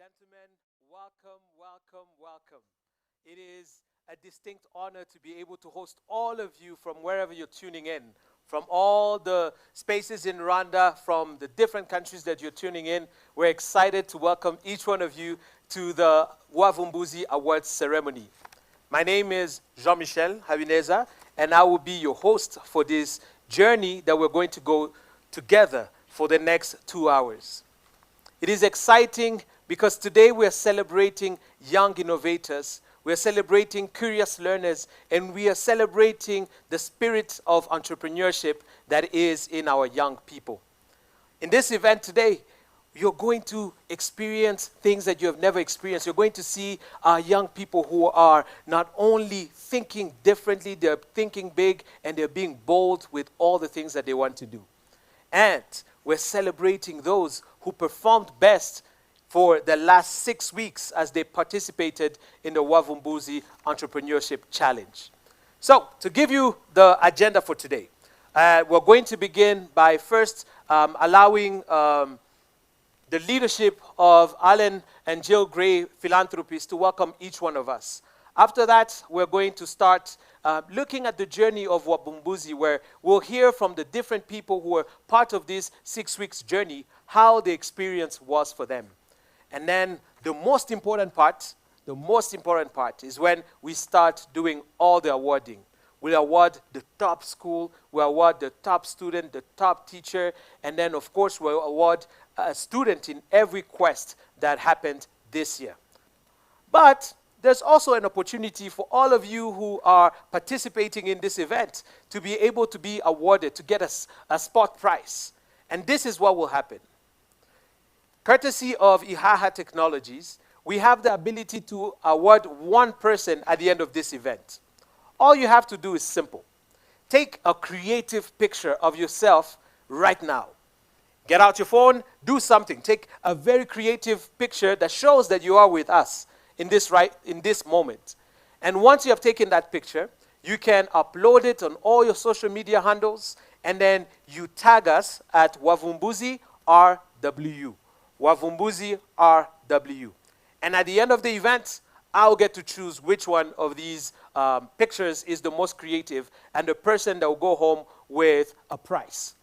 gentlemen, welcome, welcome, welcome. It is a distinct honor to be able to host all of you from wherever you're tuning in, from all the spaces in Rwanda, from the different countries that you're tuning in. We're excited to welcome each one of you to the Wavumbuzi Awards ceremony. My name is Jean-Michel Habineza, and I will be your host for this journey that we're going to go together for the next 2 hours. It is exciting because today we're celebrating young innovators, we're celebrating curious learners, and we are celebrating the spirit of entrepreneurship that is in our young people. In this event today, you're going to experience things that you have never experienced. You're going to see young people who are not only thinking differently, they're thinking big, and they're being bold with all the things that they want to do. And we're celebrating those who performed best for the last 6 weeks as they participated in the Wavumbuzi Entrepreneurship Challenge. So, to give you the agenda for today, we're going to begin by first allowing the leadership of Alan and Jill Gray Philanthropies to welcome each one of us. After that, we're going to start looking at the journey of Wavumbuzi, where we'll hear from the different people who were part of this 6 weeks journey, how the experience was for them. And then the most important part is when we start doing all the awarding. We'll award the top school, we'll award the top student, the top teacher, and then of course we'll award a student in every quest that happened this year. But there's also an opportunity for all of you who are participating in this event to be able to be awarded, to get a spot prize. And this is what will happen. Courtesy of Ihaha Technologies, we have the ability to award one person at the end of this event. All you have to do is simple. Take a creative picture of yourself right now. Get out your phone, do something. Take a very creative picture that shows that you are with us in this moment. And once you have taken that picture, you can upload it on all your social media handles, and then you tag us at Wavumbuzi RW. Wavumbuzi RW. And at the end of the event, I'll get to choose which one of these pictures is the most creative, and the person that will go home with a prize.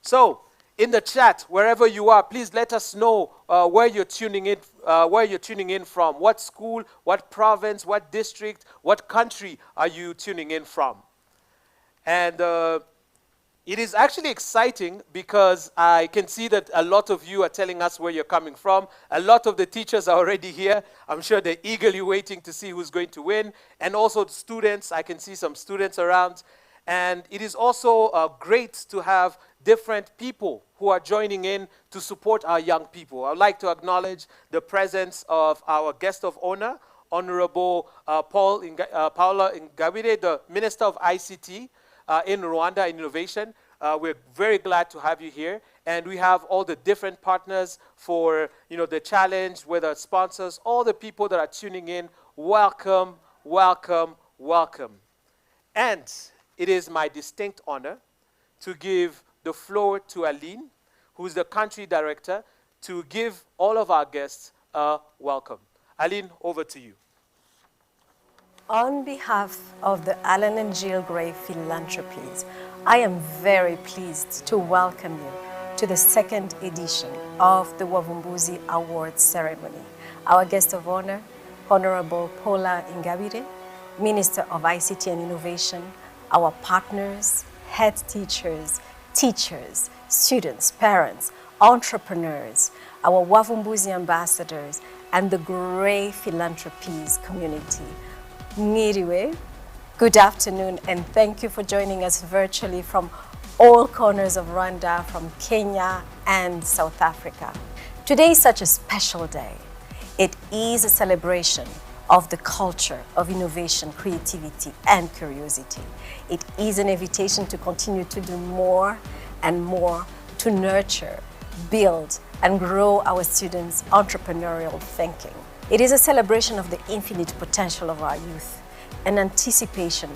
So, in the chat, wherever you are, please let us know where you're tuning in from. What school, what province, what district, what country are you tuning in from? And it is actually exciting because I can see that a lot of you are telling us where you're coming from. A lot of the teachers are already here. I'm sure they're eagerly waiting to see who's going to win. And also students, I can see some students around. And it is also great to have different people who are joining in to support our young people. I'd like to acknowledge the presence of our guest of honor, Honorable Paula Ingabire, the Minister of ICT in Rwanda Innovation. We're very glad to have you here. And we have all the different partners for the challenge, whether sponsors, all the people that are tuning in. Welcome, welcome, welcome. And it is my distinct honor to give the floor to Aline, who's the country director, to give all of our guests a welcome. Aline, over to you. On behalf of the Alan and Jill Gray Philanthropies, I am very pleased to welcome you to the second edition of the Wavumbuzi Awards ceremony. Our guest of honor, Honorable Paula Ingabire, Minister of ICT and Innovation, our partners, head teachers, students, parents, entrepreneurs, our Wavumbuzi ambassadors, and the Gray Philanthropies community. Mwiriwe, good afternoon, and thank you for joining us virtually from all corners of Rwanda, from Kenya and South Africa. Today is such a special day. It is a celebration of the culture of innovation, creativity, and curiosity. It is an invitation to continue to do more and more to nurture, build, and grow our students' entrepreneurial thinking. It is a celebration of the infinite potential of our youth, an anticipation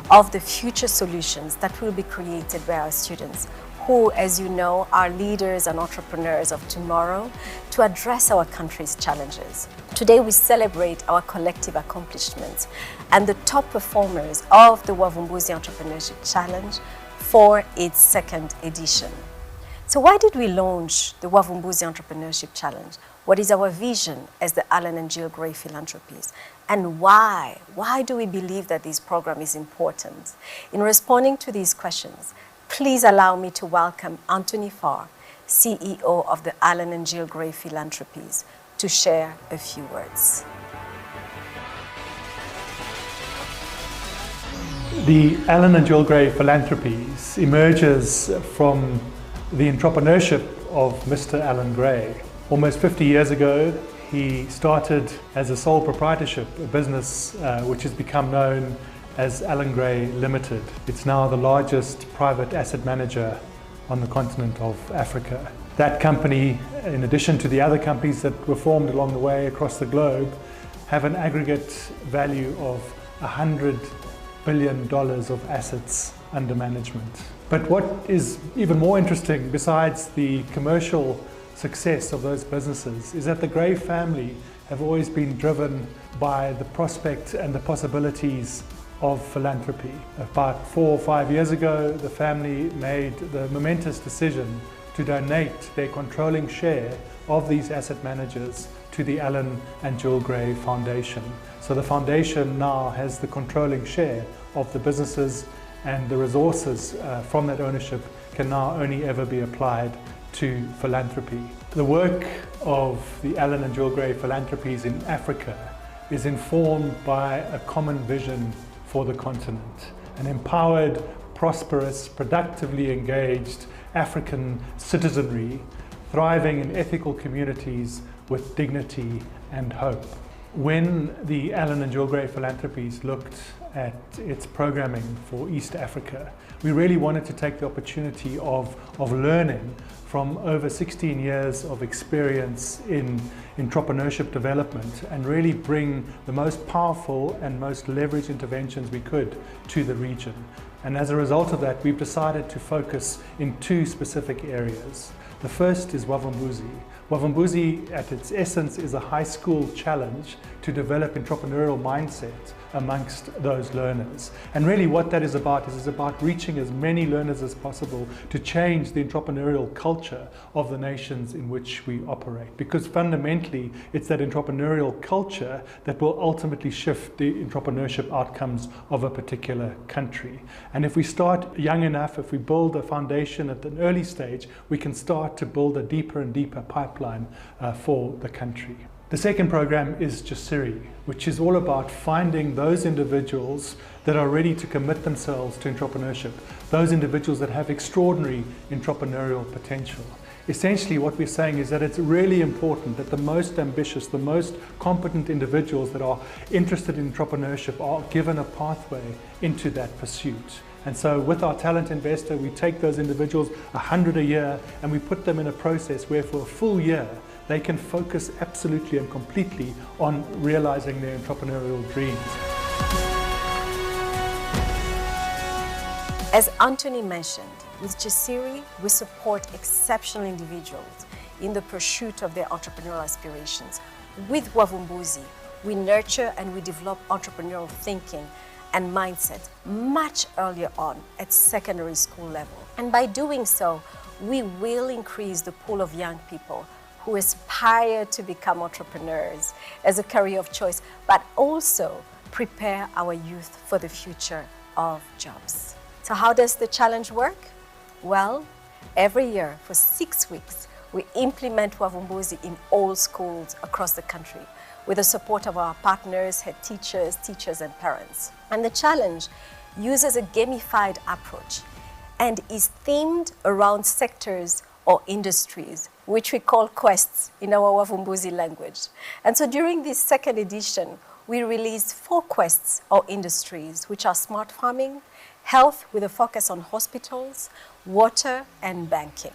of the future solutions that will be created by our students who, as you know, are leaders and entrepreneurs of tomorrow to address our country's challenges. Today we celebrate our collective accomplishments and the top performers of the Wavumbuzi Entrepreneurship Challenge for its second edition. So why did we launch the Wavumbuzi Entrepreneurship Challenge? What is our vision as the Alan and Jill Gray Philanthropies? And why? Why do we believe that this program is important? In responding to these questions, please allow me to welcome Anthony Farr, CEO of the Alan and Jill Gray Philanthropies, to share a few words. The Alan and Jill Gray Philanthropies emerges from the entrepreneurship of Mr. Alan Gray. Almost 50 years ago, he started as a sole proprietorship, a business which has become known as Alan Gray Limited. It's now the largest private asset manager on the continent of Africa. That company, in addition to the other companies that were formed along the way across the globe, have an aggregate value of $100 billion of assets under management. But what is even more interesting, besides the commercial success of those businesses, is that the Gray family have always been driven by the prospect and the possibilities of philanthropy. About 4 or 5 years ago, the family made the momentous decision to donate their controlling share of these asset managers to the Alan and Jill Gray Foundation. So the foundation now has the controlling share of the businesses, and the resources from that ownership can now only ever be applied to philanthropy. The work of the Alan and Jill Gray Philanthropies in Africa is informed by a common vision for the continent. An empowered, prosperous, productively engaged African citizenry thriving in ethical communities with dignity and hope. When the Alan and Jill Gray Philanthropies looked at its programming for East Africa, we really wanted to take the opportunity of learning from over 16 years of experience in entrepreneurship development and really bring the most powerful and most leveraged interventions we could to the region. And as a result of that, we've decided to focus in 2 specific areas. The first is Wavumbuzi. Wavumbuzi, at its essence, is a high school challenge to develop entrepreneurial mindset amongst those learners. And really what that is about reaching as many learners as possible to change the entrepreneurial culture of the nations in which we operate. Because fundamentally, it's that entrepreneurial culture that will ultimately shift the entrepreneurship outcomes of a particular country. And if we start young enough, if we build a foundation at an early stage, we can start to build a deeper and deeper pipeline for the country. The second program is Jasiri, which is all about finding those individuals that are ready to commit themselves to entrepreneurship, those individuals that have extraordinary entrepreneurial potential. Essentially what we're saying is that it's really important that the most ambitious, the most competent individuals that are interested in entrepreneurship are given a pathway into that pursuit. And so with our talent investor, we take those individuals, 100 a year, and we put them in a process where for a full year, they can focus absolutely and completely on realizing their entrepreneurial dreams. As Anthony mentioned, with Jasiri, we support exceptional individuals in the pursuit of their entrepreneurial aspirations. With Wavumbuzi, we nurture and we develop entrepreneurial thinking and mindset much earlier on at secondary school level. And by doing so, we will increase the pool of young people who aspire to become entrepreneurs as a career of choice, but also prepare our youth for the future of jobs. So how does the challenge work? Well, every year for 6 weeks, we implement Wavumbuzi in all schools across the country with the support of our partners, head teachers and parents. And the challenge uses a gamified approach and is themed around sectors or industries, which we call quests in our Wavumbuzi language. And so during this second edition, we released 4 quests or industries, which are smart farming, health with a focus on hospitals, water, and banking.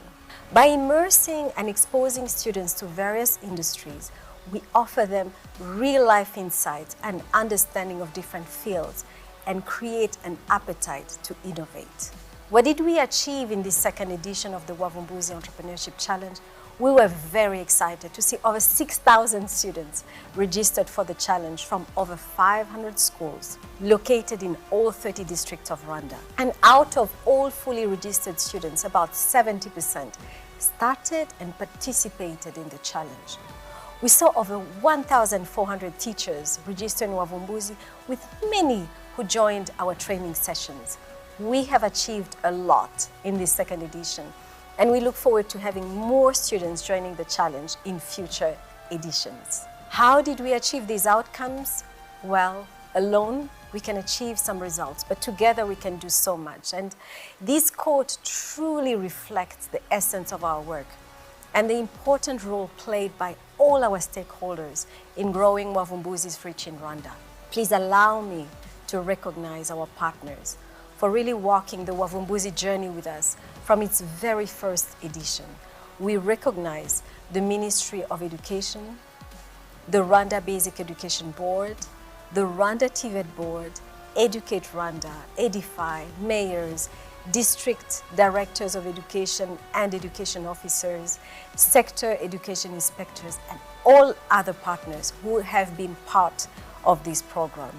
By immersing and exposing students to various industries, we offer them real-life insights and understanding of different fields and create an appetite to innovate. What did we achieve in this second edition of the Wavumbuzi Entrepreneurship Challenge? We were very excited to see over 6,000 students registered for the challenge from over 500 schools located in all 30 districts of Rwanda. And out of all fully registered students, about 70% started and participated in the challenge. We saw over 1,400 teachers register in Wavumbuzi, with many who joined our training sessions. We have achieved a lot in this second edition, and we look forward to having more students joining the challenge in future editions. How did we achieve these outcomes? Well, alone we can achieve some results, but together we can do so much. And this quote truly reflects the essence of our work and the important role played by all our stakeholders in growing Wavumbuzi's reach in Rwanda. Please allow me to recognize our partners for really walking the Wavumbuzi journey with us from its very first edition. We recognize the Ministry of Education, the Rwanda Basic Education Board, the Rwanda TVET Board, Educate Rwanda, Edify, mayors, district directors of education and education officers, sector education inspectors, and all other partners who have been part of this program.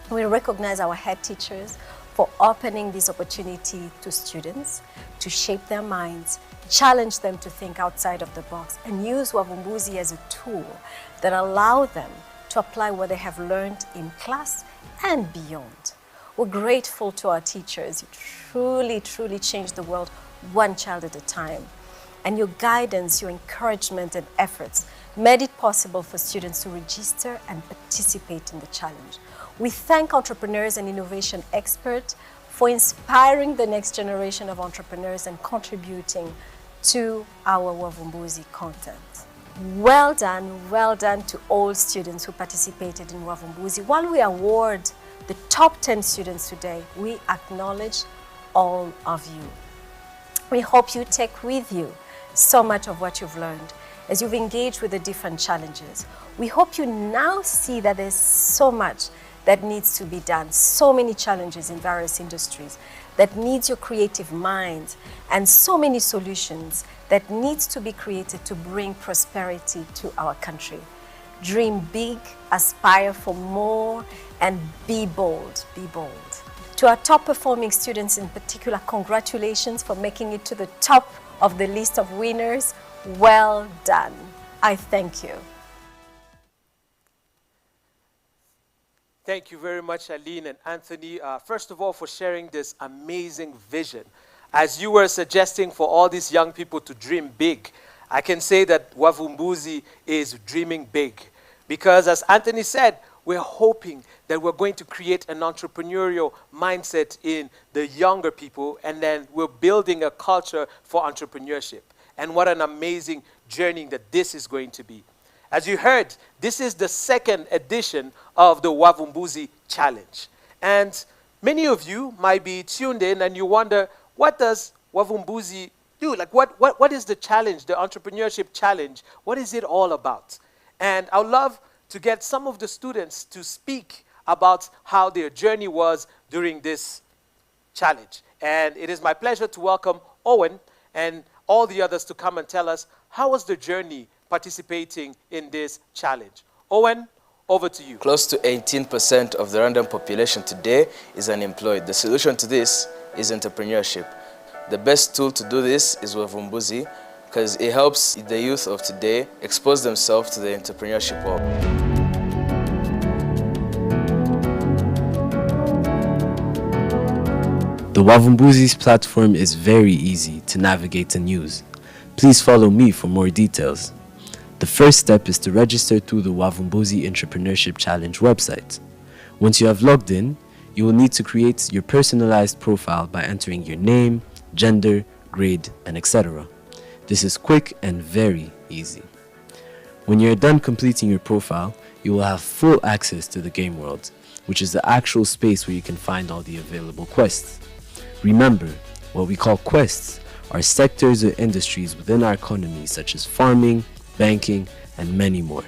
We recognize our head teachers for opening this opportunity to students to shape their minds, challenge them to think outside of the box, and use Wavumbuzi as a tool that allow them to apply what they have learned in class and beyond. We're grateful to our teachers. You truly changed the world one child at a time. And your guidance, your encouragement and efforts made it possible for students to register and participate in the challenge. We thank entrepreneurs and innovation experts for inspiring the next generation of entrepreneurs and contributing to our Wavumbuzi content. Well done to all students who participated in Wavumbuzi. While we award the top 10 students today, we acknowledge all of you. We hope you take with you so much of what you've learned as you've engaged with the different challenges. We hope you now see that there's so much that needs to be done, so many challenges in various industries that needs your creative mind, and so many solutions that needs to be created to bring prosperity to our country. Dream big, aspire for more, and be bold, be bold. To our top performing students in particular, congratulations for making it to the top of the list of winners. Well done. I thank you. Thank you very much, Aline and Anthony, first of all, for sharing this amazing vision. As you were suggesting for all these young people to dream big, I can say that Wavumbuzi is dreaming big. Because as Anthony said, we're hoping that we're going to create an entrepreneurial mindset in the younger people, and then we're building a culture for entrepreneurship. And what an amazing journey that this is going to be. As you heard, this is the second edition of the Wavumbuzi Challenge. And many of you might be tuned in and you wonder, what does Wavumbuzi do? Like what is the challenge, the entrepreneurship challenge? What is it all about? And I would love to get some of the students to speak about how their journey was during this challenge. And it is my pleasure to welcome Owen and all the others to come and tell us, how was the journey participating in this challenge? Owen, over to you. Close to 18% of the Rwandan population today is unemployed. The solution to this is entrepreneurship. The best tool to do this is Wavumbuzi, because it helps the youth of today expose themselves to the entrepreneurship world. The Wavumbuzi's platform is very easy to navigate and use. Please follow me for more details. The first step is to register through the Wavumbuzi Entrepreneurship Challenge website. Once you have logged in, you will need to create your personalized profile by entering your name, gender, grade, and etc. This is quick and very easy. When you're done completing your profile, you will have full access to the game world, which is the actual space where you can find all the available quests. Remember, what we call quests are sectors or industries within our economy, such as farming, banking, and many more.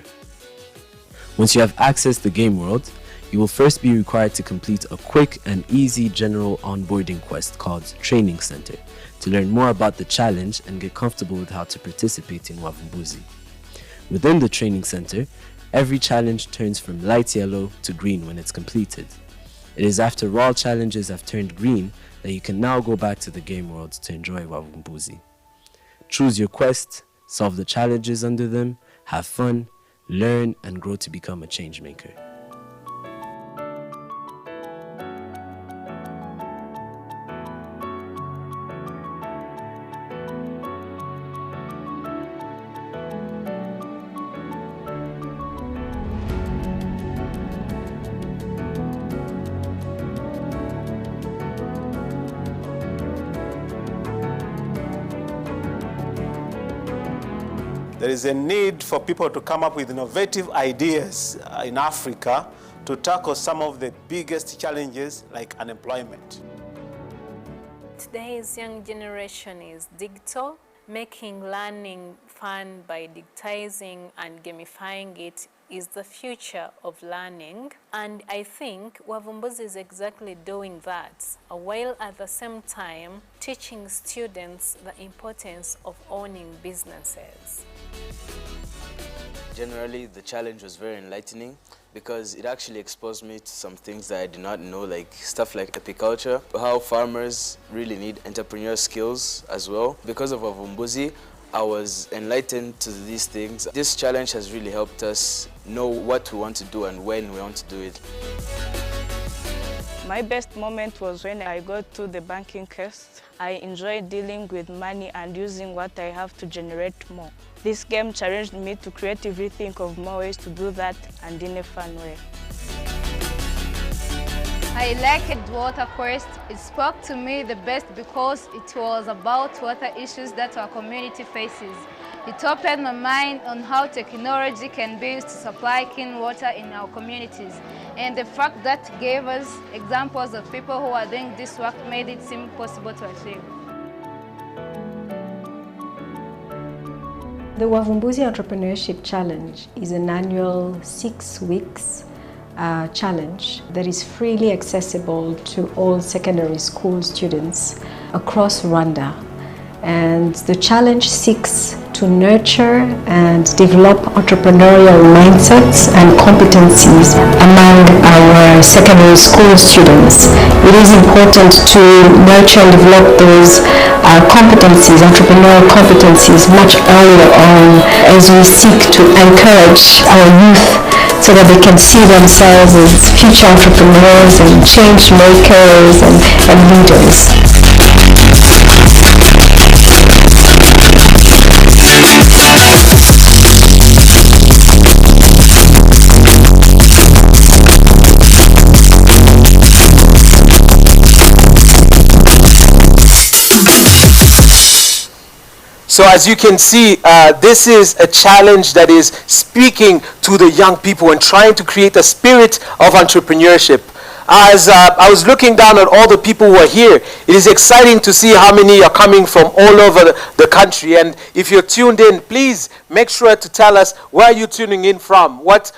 Once you have accessed the game world, You will first be required to complete a quick and easy general onboarding quest called Training Center to learn more about the challenge and get comfortable with how to participate in Wavumbuzi. Within the Training Center, every challenge turns from light yellow to green when it's completed. It is after all challenges have turned green that you can now go back to the game world to enjoy Wavumbuzi. Choose your quest, solve the challenges under them, have fun, learn, and grow to become a change maker. There is a need for people to come up with innovative ideas in Africa to tackle some of the biggest challenges like unemployment. Today's young generation is digital, making learning fun by digitizing and gamifying it is the future of learning, and I think Wavumbuzi is exactly doing that, while at the same time teaching students the importance of owning businesses. Generally, the challenge was very enlightening because it actually exposed me to some things that I did not know, like stuff like apiculture, how farmers really need entrepreneurial skills as well. Because of Wavumbuzi, I was enlightened to these things. This challenge has really helped us know what we want to do and when we want to do it. My best moment was when I got to the banking quest. I enjoyed dealing with money and using what I have to generate more. This game challenged me to creatively think of more ways to do that and in a fun way. I liked water quest. It spoke to me the best because it was about water issues that our community faces. It opened my mind on how technology can be used to supply clean water in our communities. And the fact that it gave us examples of people who are doing this work made it seem possible to achieve. The Wavumbuzi Entrepreneurship Challenge is an annual 6 weeks challenge that is freely accessible to all secondary school students across Rwanda. And the challenge seeks to nurture and develop entrepreneurial mindsets and competencies among our secondary school students. It is important to nurture and develop those competencies, entrepreneurial competencies, much earlier on as we seek to encourage our youth so that they can see themselves as future entrepreneurs and change makers and leaders. So as you can see, this is a challenge that is speaking to the young people and trying to create a spirit of entrepreneurship. As I was looking down at all the people who are here, it is exciting to see how many are coming from all over the country. And if you're tuned in, please make sure to tell us where you're tuning in from. What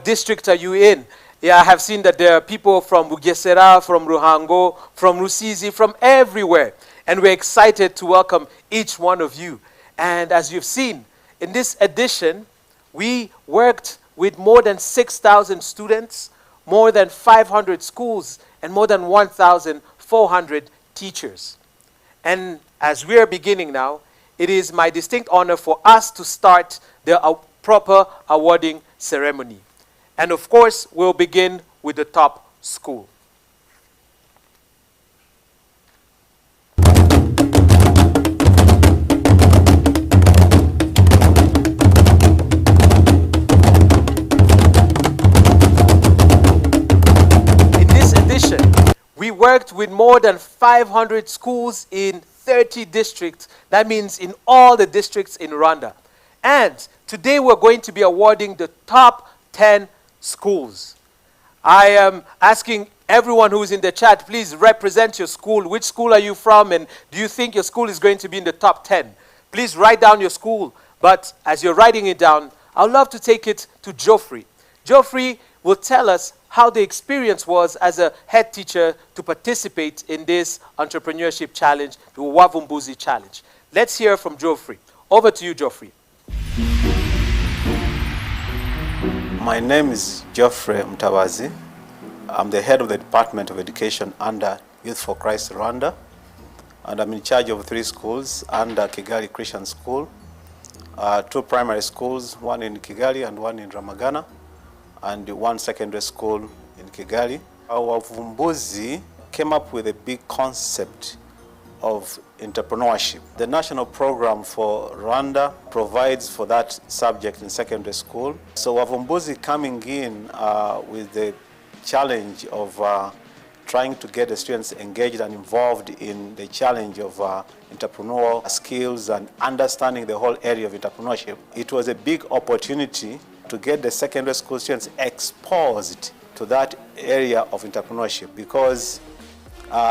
district are you in? Yeah, I have seen that there are people from Bugesera, from Ruhango, from Rusizi, from everywhere. And we're excited to welcome each one of you. And as you've seen, in this edition, we worked with more than 6,000 students, more than 500 schools, and more than 1,400 teachers. And as we are beginning now, it is my distinct honor for us to start the proper awarding ceremony. And of course, we'll begin with the top school. We worked with more than 500 schools in 30 districts. That means in all the districts in Rwanda. And today we're going to be awarding the top 10 schools. I am asking everyone who's in the chat, please represent your school. Which school are you from? And do you think your school is going to be in the top 10? Please write down your school. But as you're writing it down, I'd love to take it to Geoffrey. Geoffrey, will tell us how the experience was as a head teacher to participate in this entrepreneurship challenge, the Wavumbuzi challenge. Let's hear from Geoffrey. Over to you, Geoffrey. My name is Geoffrey Mtabazi. I'm the head of the Department of Education under Youth for Christ Rwanda, and I'm in charge of 3 schools under Kigali Christian School, 2 primary schools, one in Kigali and one in Ramagana, and 1 secondary school in Kigali. Our Wavumbuzi came up with a big concept of entrepreneurship. The national program for Rwanda provides for that subject in secondary school. So Wavumbuzi coming in with the challenge of trying to get the students engaged and involved in the challenge of entrepreneurial skills and understanding the whole area of entrepreneurship. It was a big opportunity to get the secondary school students exposed to that area of entrepreneurship, because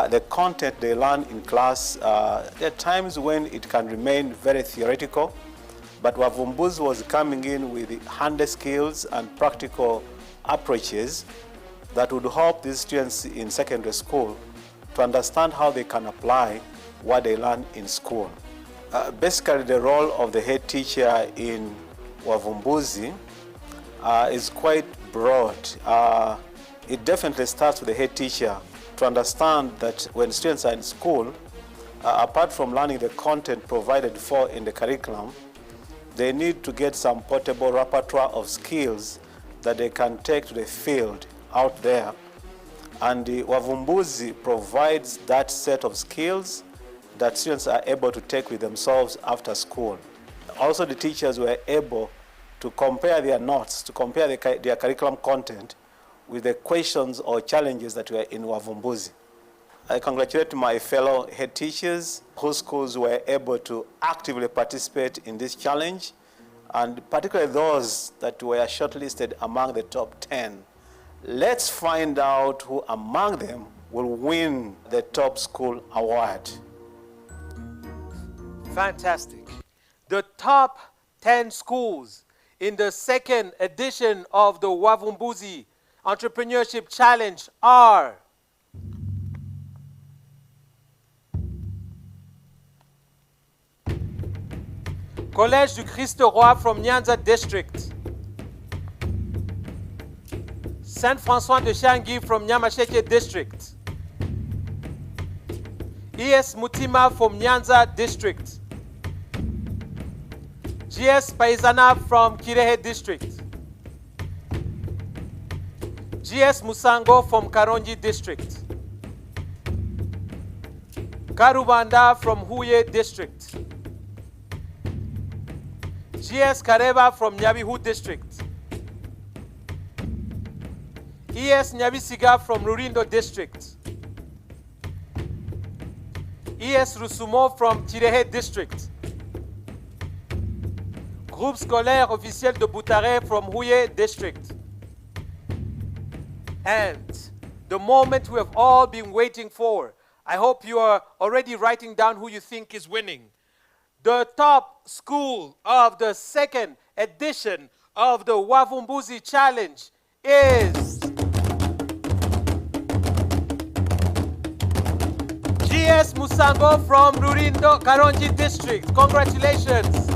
the content they learn in class, there are times when it can remain very theoretical, but Wavumbuzi was coming in with hand skills and practical approaches that would help these students in secondary school to understand how they can apply what they learn in school. Basically, the role of the head teacher in Wavumbuzi is quite broad. It definitely starts with the head teacher to understand that when students are in school, apart from learning the content provided for in the curriculum, they need to get some portable repertoire of skills that they can take to the field out there. And the Wavumbuzi provides that set of skills that students are able to take with themselves after school. Also, the teachers were able to compare their notes, to compare their curriculum content with the questions or challenges that were in Wavumbuzi. I congratulate my fellow head teachers whose schools were able to actively participate in this challenge, and particularly those that were shortlisted among the top 10. Let's find out who among them will win the top school award. Fantastic. The top 10 schools in the 2nd edition of the Wavumbuzi Entrepreneurship Challenge are Collège du Christ Roi from Nyanza District, Saint-François de Shangi from Nyamasheke District, ES Mutima from Nyanza District, GS Paisana from Kirehe District, GS Musango from Karongi District, Karubanda from Huye District, GS Kareba from Nyabihu District, ES Nyabisiga from Rurindo District, ES Rusumo from Kirehe District, Groupe Scolaire Officiel de Boutare from Huye District. And the moment we have all been waiting for, I hope you are already writing down who you think is winning. The top school of the 2nd edition of the Wavumbuzi Challenge is GS Musango from Rurindo, Karongi District. Congratulations.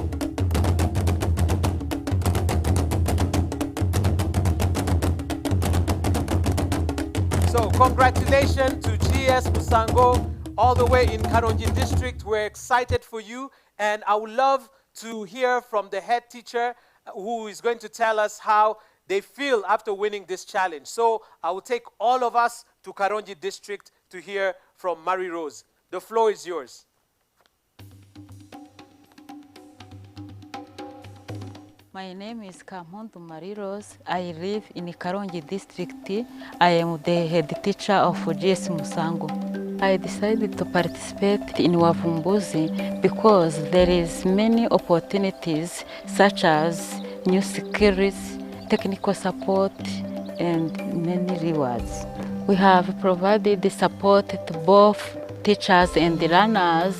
So congratulations to GS Musango all the way in Karongi District. We're excited for you, and I would love to hear from the head teacher who is going to tell us how they feel after winning this challenge. So I will take all of us to Karongi District to hear from Marie Rose. The floor is yours. My name is Kamuntu Marie Rose. I live in Karongi District. I am the head teacher of GS Musango. I decided to participate in Wavumbuzi because there is many opportunities such as new skills, technical support, and many rewards. We have provided the support to both teachers and the learners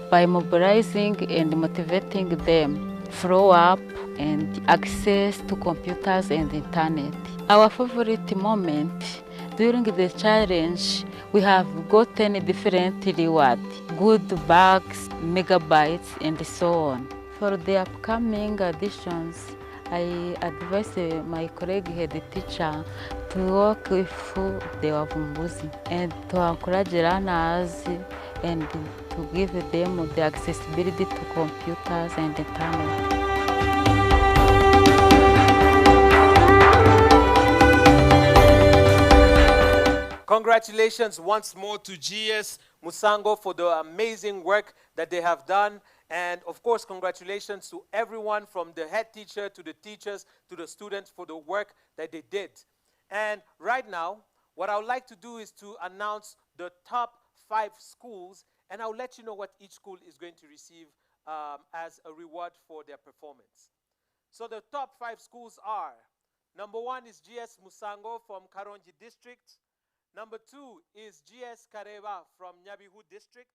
by mobilizing and motivating them, follow up, and access to computers and internet. Our favorite moment during the challenge, we have gotten different rewards, good bags, megabytes, and so on. For the upcoming editions, I advise my colleague head teacher to work with the Wavumbuzi and to encourage learners and to give them the accessibility to computers and internet. Congratulations once more to GS Musango for the amazing work that they have done. And of course, congratulations to everyone from the head teacher to the teachers to the students for the work that they did. And right now, what I would like to do is to announce the top 5 schools, and I'll let you know what each school is going to receive as a reward for their performance. So the top 5 schools are, number 1 is GS Musango from Karongi District. Number 2 is GS Kareba from Nyabihu District.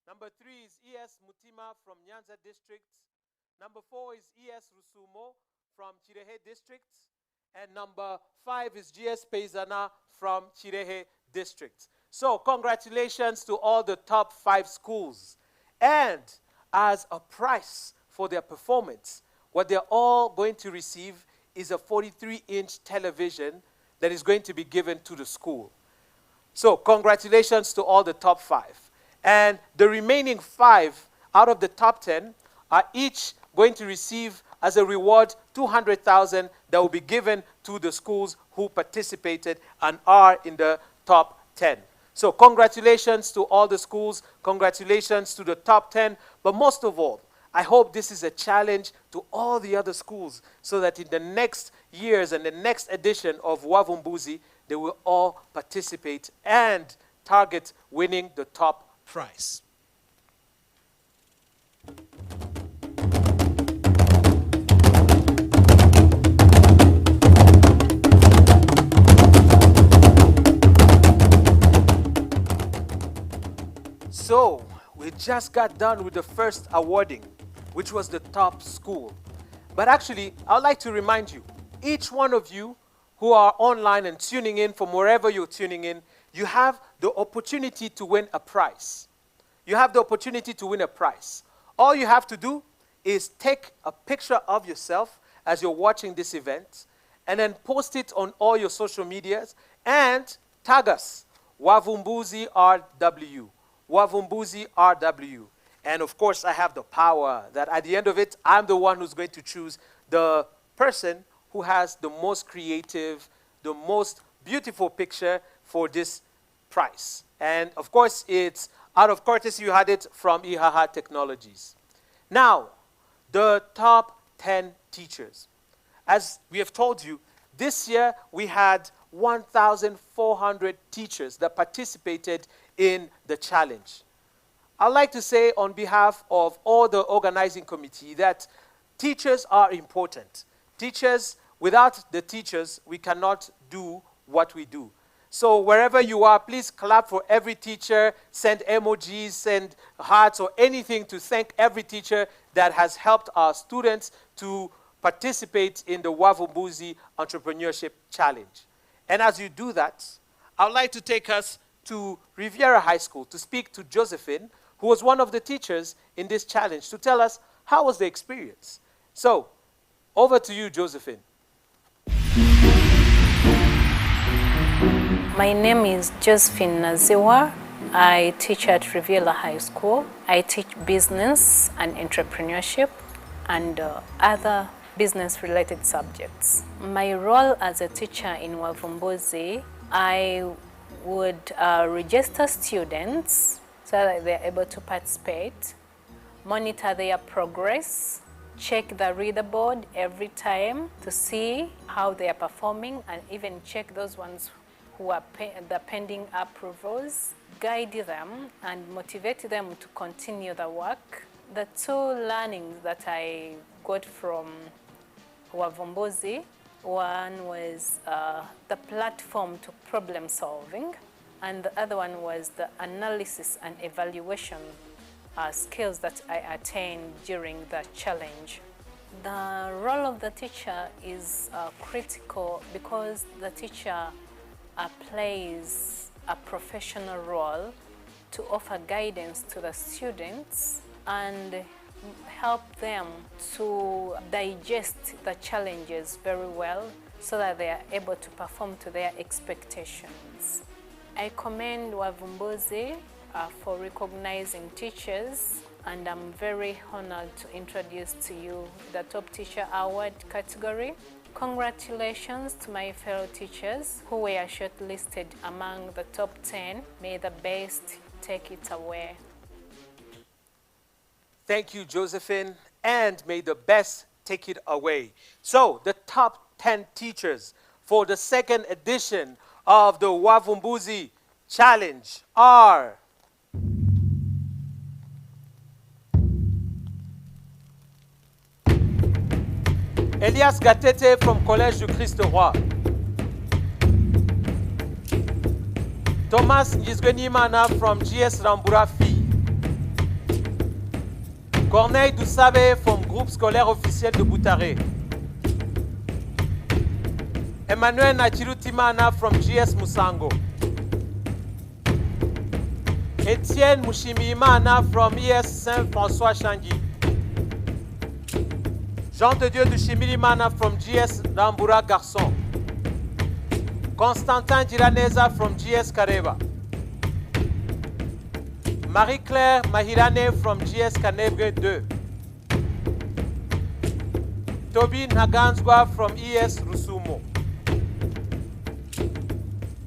Number 3 is ES Mutima from Nyanza District. Number 4 is ES Rusumo from Chirehe District. And number 5 is GS Peizana from Chirehe District. So congratulations to all the top 5 schools. And as a prize for their performance, what they're all going to receive is a 43-inch television that is going to be given to the school. So congratulations to all the top 5. And the remaining 5 out of the top 10 are each going to receive as a reward 200,000 that will be given to the schools who participated and are in the top 10. So congratulations to all the schools, congratulations to the top 10, but most of all, I hope this is a challenge to all the other schools so that in the next years and the next edition of Wavumbuzi, they will all participate and target winning the top prize. So, we just got done with the first awarding, which was the top school. But actually, I would like to remind you, each one of you who are online and tuning in from wherever you're tuning in, you have the opportunity to win a prize. You have the opportunity to win a prize. All you have to do is take a picture of yourself as you're watching this event and then post it on all your social medias and tag us, Wavumbuzi RW. Wavumbuzi RW. And of course, I have the power that at the end of it, I'm the one who's going to choose the person who has the most creative, the most beautiful picture for this prize. And of course, it's out of courtesy, you had it from Ihaha Technologies. Now, the top 10 teachers. As we have told you, this year we had 1,400 teachers that participated in the challenge. I'd like to say on behalf of all the organizing committee that teachers are important. Teachers, without the teachers, we cannot do what we do. So wherever you are, please clap for every teacher, send emojis, send hearts or anything to thank every teacher that has helped our students to participate in the Wavumbuzi Entrepreneurship Challenge. And as you do that, I would like to take us to Riviera High School to speak to Josephine, who was one of the teachers in this challenge, to tell us how was the experience. So, over to you, Josephine. My name is Josephine Naziwa. I teach at Riviera High School. I teach business and entrepreneurship and other business-related subjects. My role as a teacher in Wavumbuzi, I would register students so that they're able to participate, monitor their progress, check the reader board every time to see how they are performing, and even check those ones who are the pending approvals, guide them and motivate them to continue the work. The 2 learnings that I got from Wavumbuzi, one was the platform to problem solving, and the other one was the analysis and evaluation skills that I attained during the challenge. The role of the teacher is critical because the teacher plays a professional role to offer guidance to the students and help them to digest the challenges very well so that they are able to perform to their expectations. I commend Wavumbuzi for recognizing teachers, and I'm very honored to introduce to you the Top Teacher Award category. Congratulations to my fellow teachers who were shortlisted among the top 10. May the best take it away. Thank you, Josephine, and may the best take it away. So, the top 10 teachers for the second edition of the Wavumbuzi Challenge are Elias Gatete from Collège du Christ Roi, Thomas Ngizgwenimana from GS Rambura Fi, Corneille Dusabe from Groupe Scolaire Officiel de Boutaré, Emmanuel Nachirutimana from GS Musango, Etienne Mushimiimana from ES Saint-François Changi, Jean de Dieu Dushimirimana from GS Rambura Garçon, Constantin Giraneza from GS Kareba, Marie-Claire Mahirane from GS Kanebre 2, Toby Naganswa from ES Rusumo,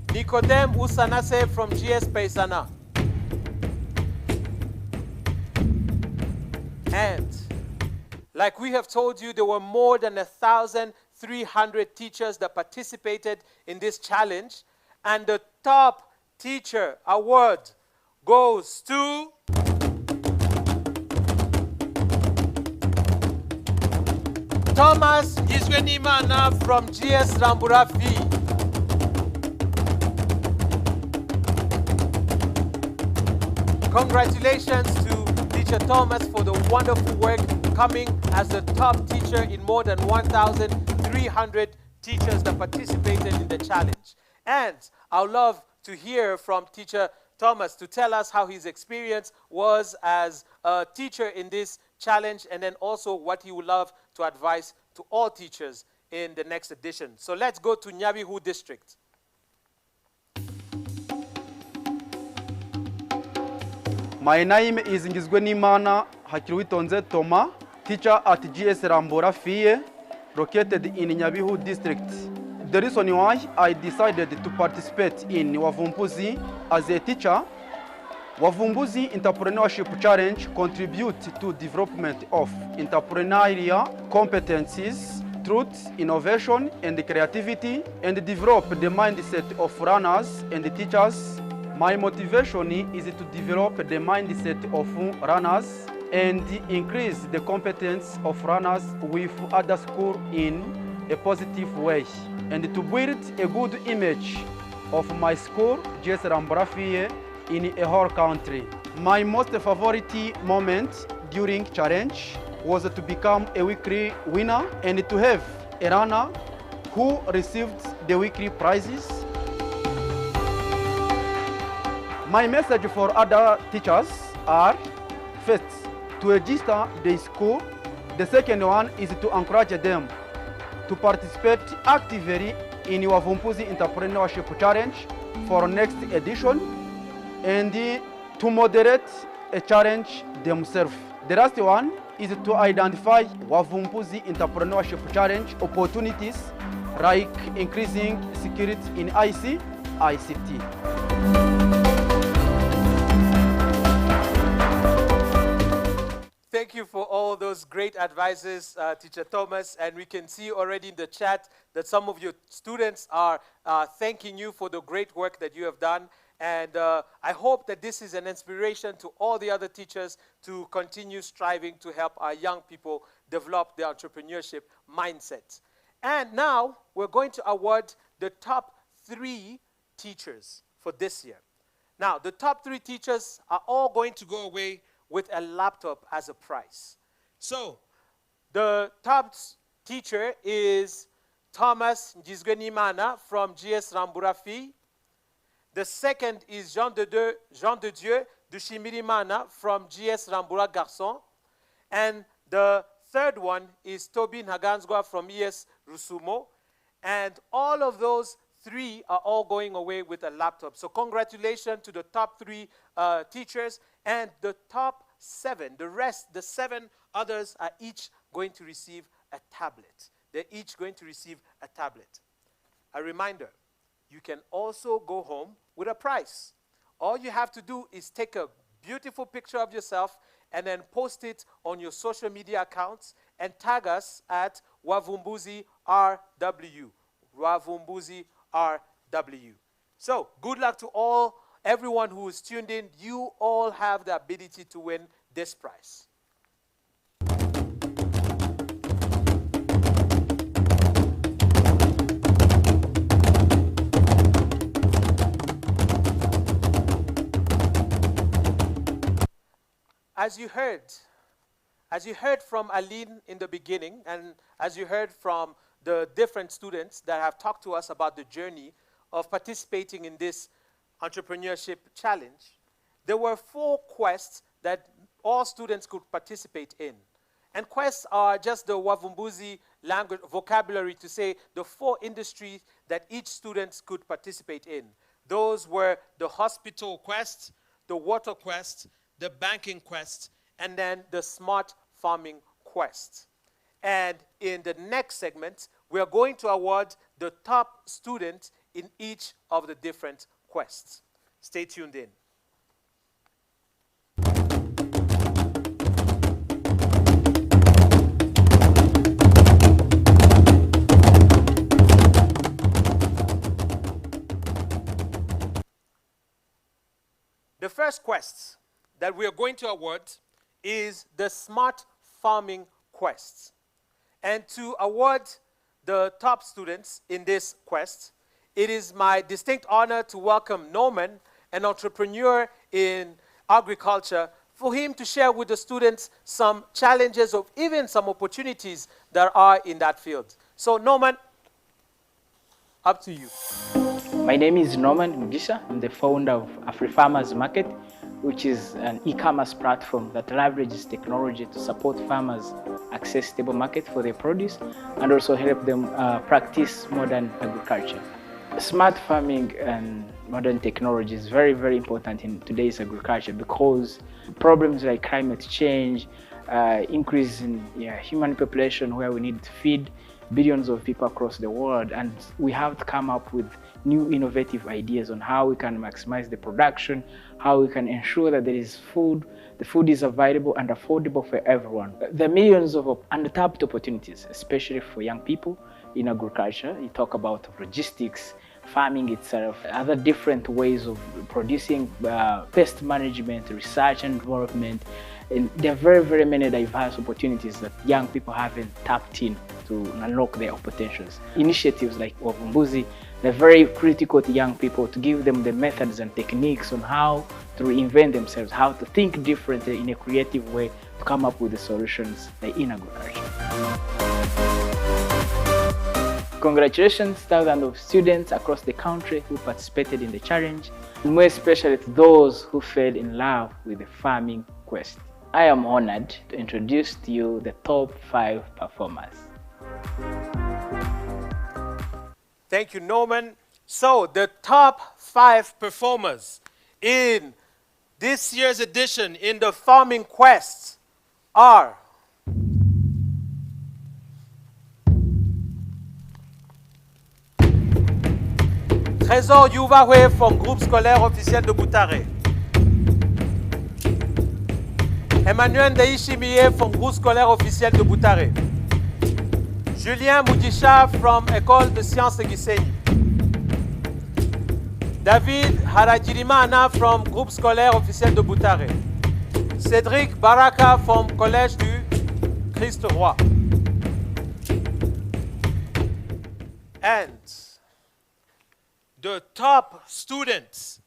Nicodème Usanase from GS Paisana, and like we have told you, there were more than 1,300 teachers that participated in this challenge, and the top teacher award goes to Thomas Ngizwenimana from GS Rambura Fi. Congratulations to Teacher Thomas for the wonderful work, coming as the top teacher in more than 1,300 teachers that participated in the challenge. And I would love to hear from Teacher Thomas to tell us how his experience was as a teacher in this challenge, and then also what he would love to advise to all teachers in the next edition. So let's go to Nyabihu District. My name is Ngizgwenimana Hakiruwitonze Thomas, teacher at GS Rambura Fie, located in Nyabihu District. The reason why I decided to participate in Wavumbuzi as a teacher, Wavumbuzi Entrepreneurship Challenge contributes to development of entrepreneurial competencies, truth, innovation, and creativity, and develop the mindset of runners and teachers. My motivation is to develop the mindset of runners and increase the competence of runners with other schools in a positive way, and to build a good image of my school, GS Rambura Fie, in a whole country. My most favorite moment during challenge was to become a weekly winner and to have a runner who received the weekly prizes. My message for other teachers are, first, to register the school. The second one is to encourage them to participate actively in Wavumbuzi Entrepreneurship Challenge for next edition, and to moderate a challenge themselves. The last one is to identify Wavumbuzi Entrepreneurship Challenge opportunities like increasing security in ICT. Thank you for all those great advices, Teacher Thomas. And we can see already in the chat that some of your students are thanking you for the great work that you have done. And I hope that this is an inspiration to all the other teachers to continue striving to help our young people develop their entrepreneurship mindset. And now we're going to award the top 3 teachers for this year. Now, the top 3 teachers are all going to go away with a laptop as a prize. So, The top teacher is Thomas Njizgwenimana from GS Ramburafi. The second is Jean de Dieu Dushimirimana from GS Rambura Garçon. And the third one is Tobin Haganzwa from ES Rusumo. And all of those three are all going away with a laptop. So congratulations to the top three teachers, and the top 7. The 7 others are each going to receive a tablet. They're each going to receive a tablet. A reminder, you can also go home with a prize. All you have to do is take a beautiful picture of yourself and then post it on your social media accounts and tag us at Wavumbuzi RW. Wavumbuzi RW. So, good luck to everyone who is tuned in. You all have the ability to win this prize. As you heard from Aline in the beginning, and as you heard from the different students that have talked to us about the journey of participating in this entrepreneurship challenge, there were 4 quests that all students could participate in. And quests are just the Wavumbuzi language vocabulary to say the 4 industries that each student could participate in. Those were the hospital quest, the water quest, the banking quest, and then the smart farming quest. And in the next segment, we are going to award the top student in each of the different quests. Stay tuned in. The first quest that we are going to award is the Smart Farming Quest. And to award the top students in this quest, it is my distinct honor to welcome Norman, an entrepreneur in agriculture, for him to share with the students some challenges or even some opportunities that are in that field. So Norman, up to you. My name is Norman Mugisha. I'm the founder of AfriFarmers Market, which is an e-commerce platform that leverages technology to support farmers access stable market for their produce and also help them practice modern agriculture. Smart farming and modern technology is very, very important in today's agriculture because problems like climate change, increase in human population where we need to feed billions of people across the world, and we have to come up with new innovative ideas on how we can maximize the production, how we can ensure that there is food, the food is available and affordable for everyone. There are millions of untapped opportunities, especially for young people in agriculture. You talk about logistics, farming itself, other different ways of producing, pest management, research and development. And there are very, very many diverse opportunities that young people haven't tapped in to unlock their potentials. Initiatives like Wavumbuzi, they're very critical to young people to give them the methods and techniques on how to reinvent themselves, how to think differently in a creative way to come up with the solutions in agriculture. Congratulations, thousands of students across the country who participated in the challenge, and more especially to those who fell in love with the farming quest. I am honored to introduce to you the top 5 performers. Thank you, Norman. So the top 5 performers in this year's edition in the Farming Quest are Trésor Yuvahwe from Groupe Scolaire Officiel de Boutaré. Emmanuel Daishimiye from Groupe Scolaire Officiel de Boutaré. Julien Moudisha from École de Sciences de Gisenyi. David Harajirimana from Groupe Scolaire Officiel de Boutaré. Cédric Baraka from Collège du Christ Roi. And the top students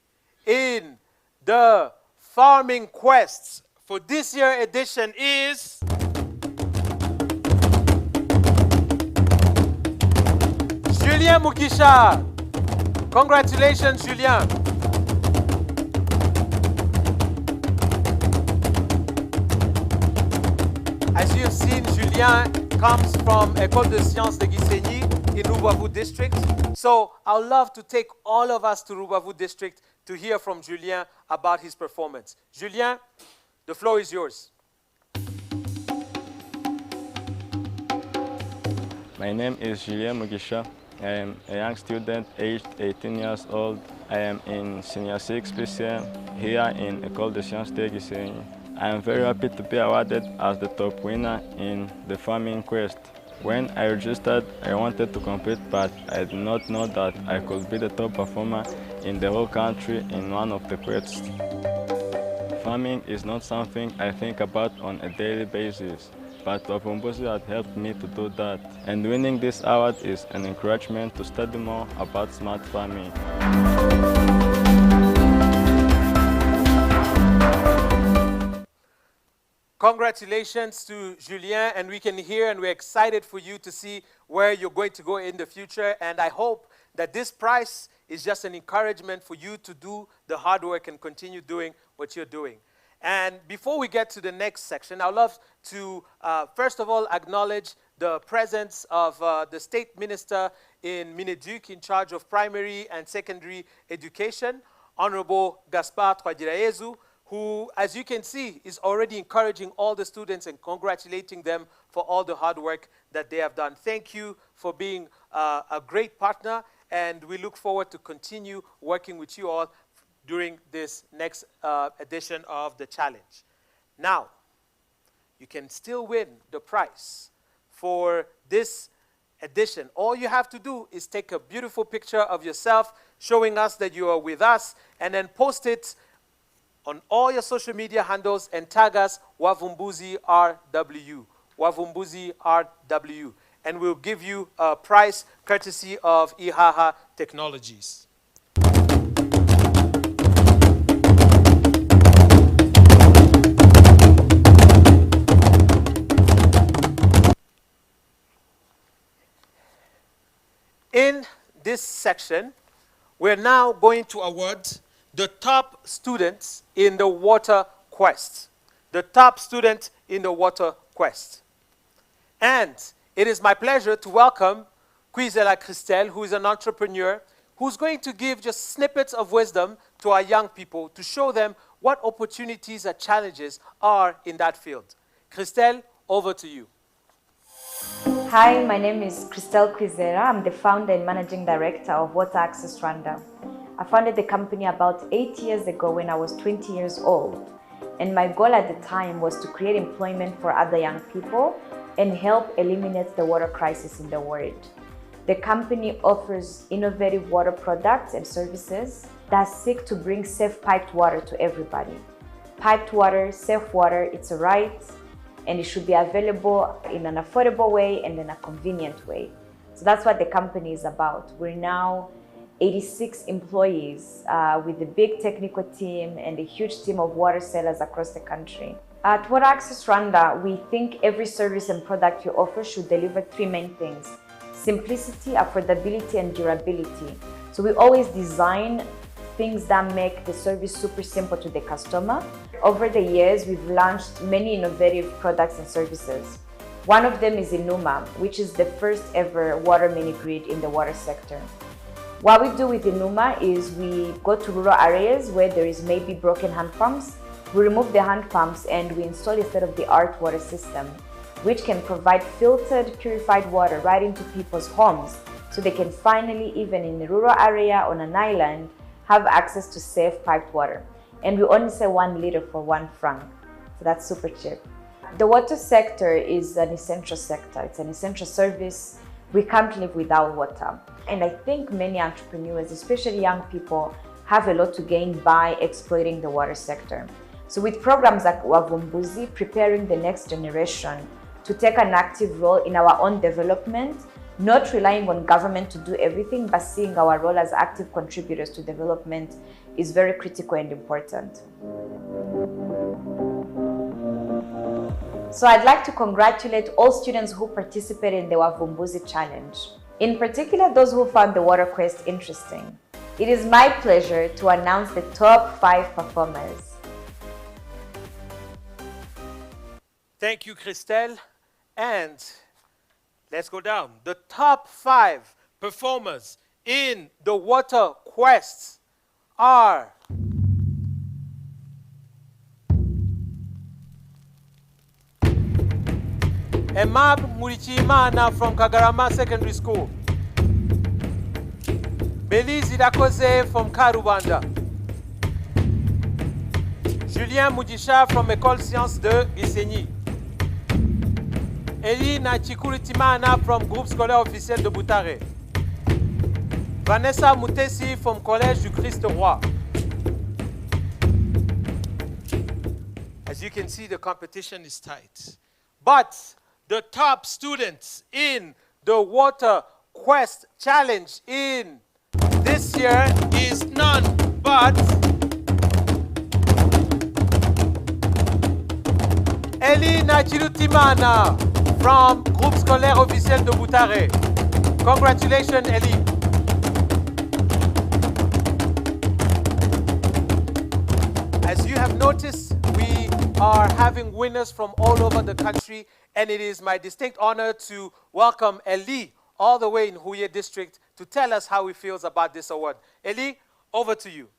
in the Farming Quests for this year's edition is Julien Mugisha. Congratulations, Julien. As you have seen, Julien comes from École de Sciences de Gisenyi in Rubavu district. So I would love to take all of us to Rubavu district to hear from Julien about his performance. Julien, the floor is yours. My name is Julien Mugisha. I am a young student aged 18 years old. I am in Senior 6 PCM here in École de Sciences de Gisenyi. I am very happy to be awarded as the top winner in the farming quest. When I registered, I wanted to compete, but I did not know that I could be the top performer in the whole country in one of the quests. Farming is not something I think about on a daily basis, but Wavumbuzi had helped me to do that. And winning this award is an encouragement to study more about smart farming. Congratulations to Julien, and we can hear and we're excited for you to see where you're going to go in the future. And I hope that this prize is just an encouragement for you to do the hard work and continue doing what you're doing. And before we get to the next section, I'd love to first of all acknowledge the presence of the State Minister in Mineduc in charge of primary and secondary education, Honorable Gaspard Twagirayezu, who, as you can see, is already encouraging all the students and congratulating them for all the hard work that they have done. Thank you for being a great partner, and we look forward to continue working with you all during this next edition of the challenge. Now, you can still win the prize for this edition. All you have to do is take a beautiful picture of yourself showing us that you are with us, and then post it on all your social media handles and tag us Wavumbuzi RW. Wavumbuzi RW. And we'll give you a prize courtesy of Ihaha Technologies. In this section, we're now going to award the top students in the water quest. The top student in the water quest. And it is my pleasure to welcome Kwizera Christelle, who is an entrepreneur, who's going to give just snippets of wisdom to our young people to show them what opportunities and challenges are in that field. Christelle, over to you. Hi, my name is Christelle Kwizera. I'm the founder and managing director of Water Access Rwanda. I founded the company about 8 years ago when I was 20 years old. And my goal at the time was to create employment for other young people and help eliminate the water crisis in the world. The company offers innovative water products and services that seek to bring safe piped water to everybody. Piped water, safe water, it's a right, and it should be available in an affordable way and in a convenient way. So that's what the company is about. We're now 86 employees with a big technical team and a huge team of water sellers across the country. At Water Access Rwanda, we think every service and product you offer should deliver three main things: simplicity, affordability, and durability. So we always design things that make the service super simple to the customer. Over the years, we've launched many innovative products and services. One of them is Inuma, which is the first ever water mini-grid in the water sector. What we do with Inuma is we go to rural areas where there is maybe broken hand pumps. We remove the hand pumps and we install a state-of-the-art water system, which can provide filtered, purified water right into people's homes, so they can finally, even in a rural area on an island, have access to safe piped water. And we only sell 1 liter for 1 franc, so that's super cheap. The water sector is an essential sector. It's an essential service. We can't live without water. And I think many entrepreneurs, especially young people, have a lot to gain by exploiting the water sector. So with programs like Wavumbuzi, preparing the next generation to take an active role in our own development, not relying on government to do everything, but seeing our role as active contributors to development is very critical and important. So I'd like to congratulate all students who participated in the Wavumbuzi challenge. in particular those who found the water quest interesting. It is my pleasure to announce the top 5 performers. Thank you, Christelle. And let's go down. The top 5 performers in the water quest are Emab Murichimana from Kagarama Secondary School, Belize Irakoze from Karubanda, Julien Mujisha from École Sciences de Gisenyi, Elina Chikuritimana from Groupe Scolaire Officiel de Boutare, Vanessa Moutessi from Collège du Christ Roi. As you can see, the competition is tight. But the top students in the Water Quest Challenge in this year is none but Elina Chirutimana from Groupe Scolaire Officiel de Boutare. Congratulations, Eli. As you have noticed, we are having winners from all over the country, and it is my distinct honor to welcome Eli all the way in Huye district to tell us how he feels about this award. Eli, over to you.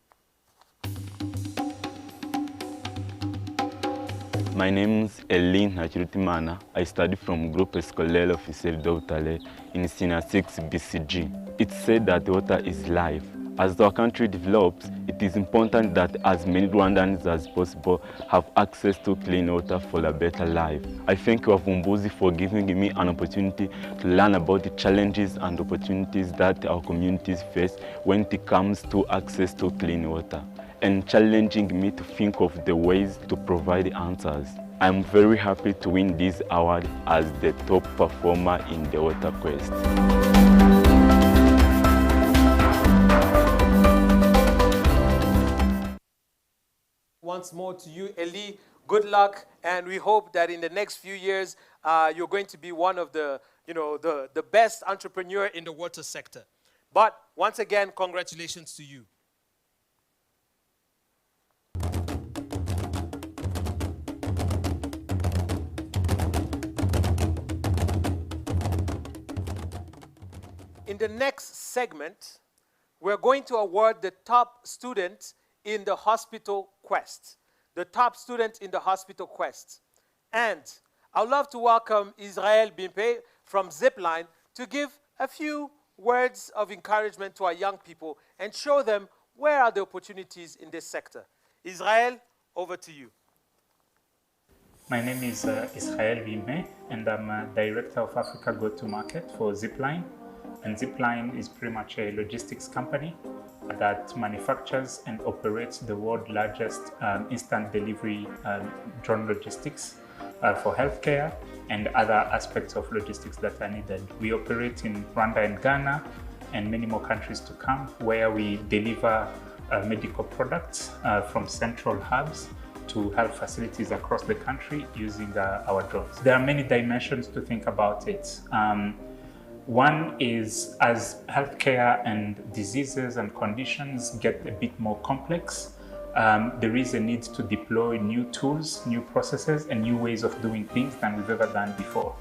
My name is Elin Nachirutimana. I study from Groupe Scolaire Officiel de Boutare in Senior 6 BCG. It's said that water is life. As our country develops, it is important that as many Rwandans as possible have access to clean water for a better life. I thank Wavumbuzi for giving me an opportunity to learn about the challenges and opportunities that our communities face when it comes to access to clean water, and challenging me to think of the ways to provide answers. I'm very happy to win this award as the top performer in the Water Quest. Once more to you, Eli, good luck, and we hope that in the next few years, you're going to be one of the, the best entrepreneur in the water sector. But once again, congratulations to you. In the next segment, we're going to award the top student in the hospital quest. The top student in the hospital quest. And I'd love to welcome Israel Bimpe from Zipline to give a few words of encouragement to our young people and show them where are the opportunities in this sector. Israel, over to you. My name is Israel Bimpe, and I'm a Director of Africa Go-to-Market for Zipline. And Zipline is pretty much a logistics company that manufactures and operates the world's largest instant delivery drone logistics for healthcare and other aspects of logistics that are needed. We operate in Rwanda and Ghana and many more countries to come, where we deliver medical products from central hubs to health facilities across the country using our drones. There are many dimensions to think about it. One is, as healthcare and diseases and conditions get a bit more complex, there is a need to deploy new tools, new processes, and new ways of doing things than we've ever done before,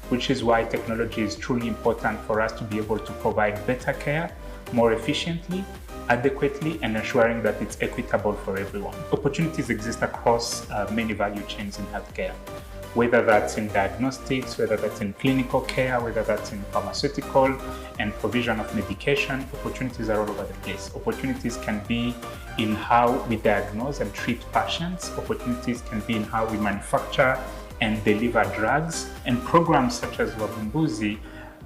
which is why technology is truly important for us to be able to provide better care more efficiently, adequately, and ensuring that it's equitable for everyone. Opportunities exist across many value chains in healthcare, whether that's in diagnostics, whether that's in clinical care, whether that's in pharmaceutical and provision of medication. Opportunities are all over the place. Opportunities can be in how we diagnose and treat patients. Opportunities can be in how we manufacture and deliver drugs. And programs such as Wavumbuzi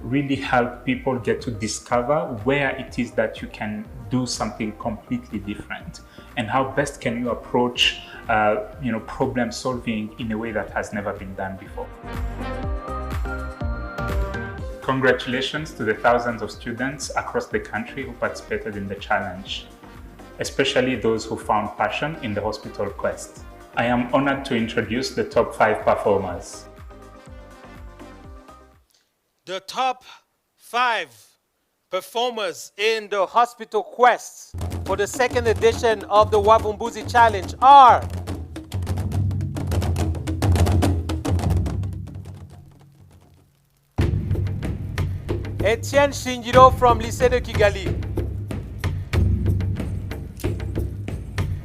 really help people get to discover where it is that you can do something completely different, and how best can you approach problem solving in a way that has never been done before. Congratulations to the thousands of students across the country who participated in the challenge, especially those who found passion in the hospital quest. I am honored to introduce the top 5 performers. The top 5 performers in the hospital quest for the second edition of the Wavumbuzi Challenge are Etienne Shingiro from Lycée de Kigali,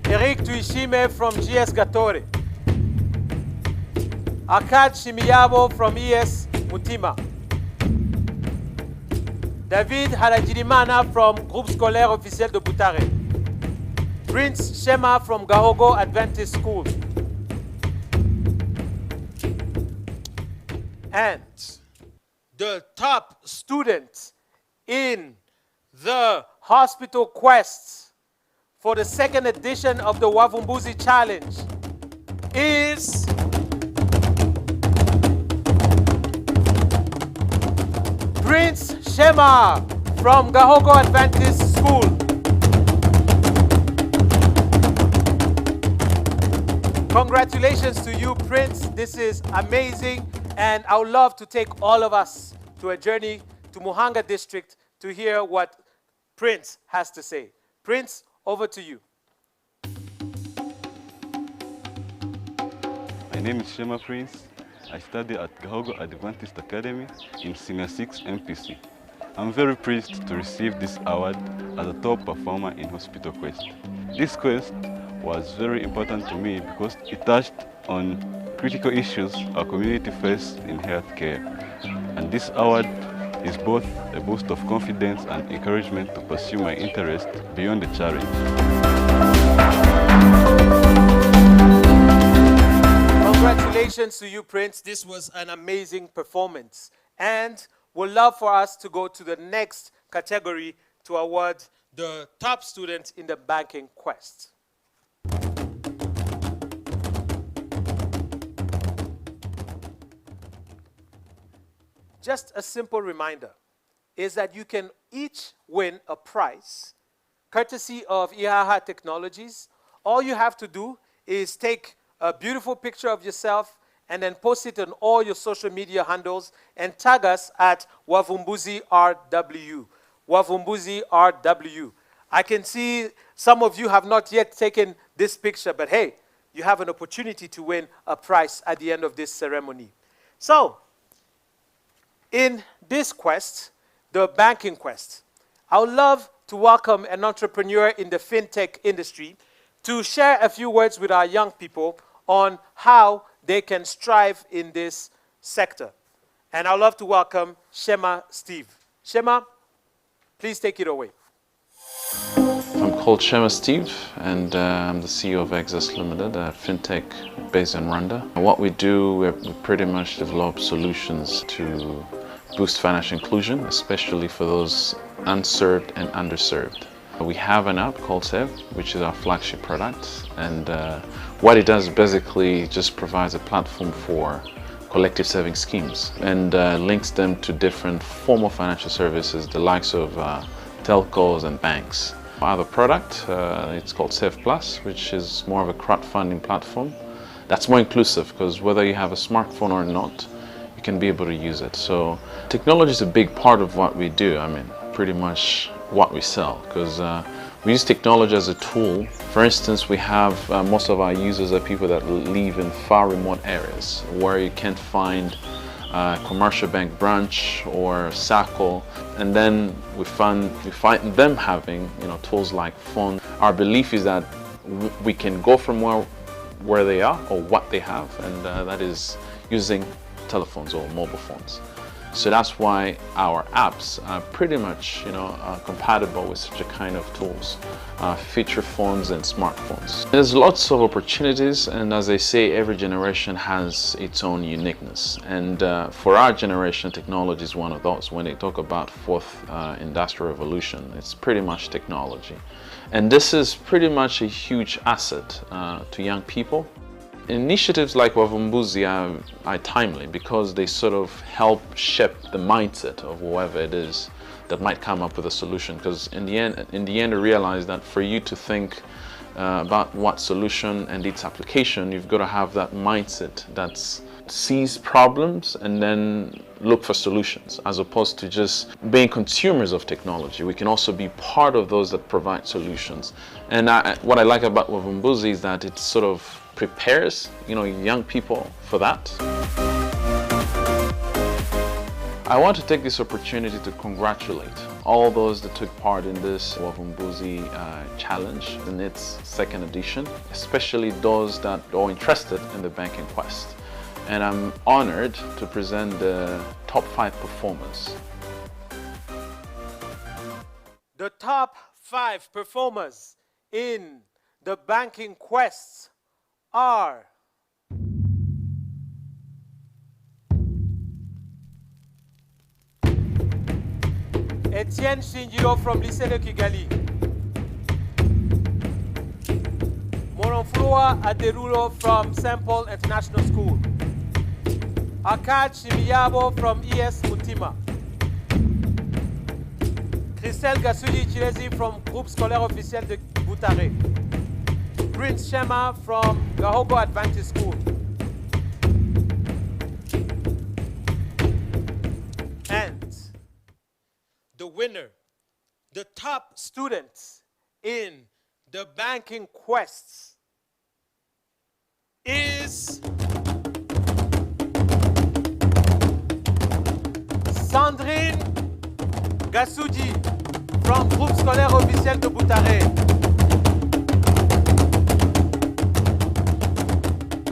Eric Tuishime from GS Gatore, Akad Shimiyabo from ES Mutima, David Harajirimana from Groupe Scolaire Officiel de Butare, Prince Shema from Gahogo Adventist School, and the top student in the hospital quest for the second edition of the Wavumbuzi Challenge is Prince Shema from Gahogo Adventist School. Congratulations to you, Prince. This is amazing. And I would love to take all of us to a journey to Muhanga district to hear what Prince has to say. Prince, over to you. My name is Shema Prince. I study at Gahogo Adventist Academy in Senior 6 MPC. I'm very pleased to receive this award as a top performer in Hospital Quest. This quest was very important to me because it touched on critical issues our community face in healthcare. And this award is both a boost of confidence and encouragement to pursue my interest beyond the challenge. Congratulations to you, Prince. This was an amazing performance. And we'd love for us to go to the next category to award the top student in the banking quest. Just a simple reminder is that you can each win a prize courtesy of Ihaha Technologies. All you have to do is take a beautiful picture of yourself and then post it on all your social media handles and tag us at Wavumbuzi RW. Wavumbuzi RW. I can see some of you have not yet taken this picture, but hey, you have an opportunity to win a prize at the end of this ceremony. So, in this quest, the banking quest, I would love to welcome an entrepreneur in the fintech industry to share a few words with our young people on how they can strive in this sector. And I'd love to welcome Shema Steve. Shema, please take it away. I'm called Shema Steve, and I'm the CEO of Exas Limited, a fintech based in Rwanda. And what we do, we pretty much develop solutions to boost financial inclusion, especially for those unserved and underserved. We have an app called Save, which is our flagship product, and what it does basically just provides a platform for collective saving schemes and links them to different formal financial services, the likes of telcos and banks. Our other product, it's called Save Plus, which is more of a crowdfunding platform that's more inclusive, because whether you have a smartphone or not, you can be able to use it. So technology is a big part of what we do. I mean, pretty much what we sell, because we use technology as a tool. For instance, we have most of our users are people that live in far remote areas where you can't find a commercial bank branch or SACCO, and then we find them having tools like phone. Our belief is that we can go from where they are or what they have, and that is using telephones or mobile phones. So that's why our apps are pretty much compatible with such a kind of tools, feature phones and smartphones. There's lots of opportunities, and as I say, every generation has its own uniqueness. And for our generation, technology is one of those. When they talk about fourth industrial revolution, it's pretty much technology. And this is pretty much a huge asset to young people. Initiatives like Wavumbuzi are timely because they sort of help shape the mindset of whoever it is that might come up with a solution. Because in the end, I realize that for you to think about what solution and its application, you've got to have that mindset that sees problems and then look for solutions, as opposed to just being consumers of technology. We can also be part of those that provide solutions. And what I like about Wavumbuzi is that it sort of prepares, young people for that. I want to take this opportunity to congratulate all those that took part in this Wavumbuzi challenge in its second edition, especially those that are interested in the banking quest. And I'm honored to present the top 5 performers. The top 5 performers in the banking quest are Etienne Shingiro from Lycée de Kigali, Moronflua Aderulo from St. Paul International School, Akad Shimiyabo from ES Mutima, Christelle Gasuli Chirezi from Groupe Scolaire Officiel de Boutare, Prince Shema from Gahogo Adventist School, and the winner, the top students in the banking quests is Sandrine Gassoudi from Groupe Scolaire Officiel de Boutare.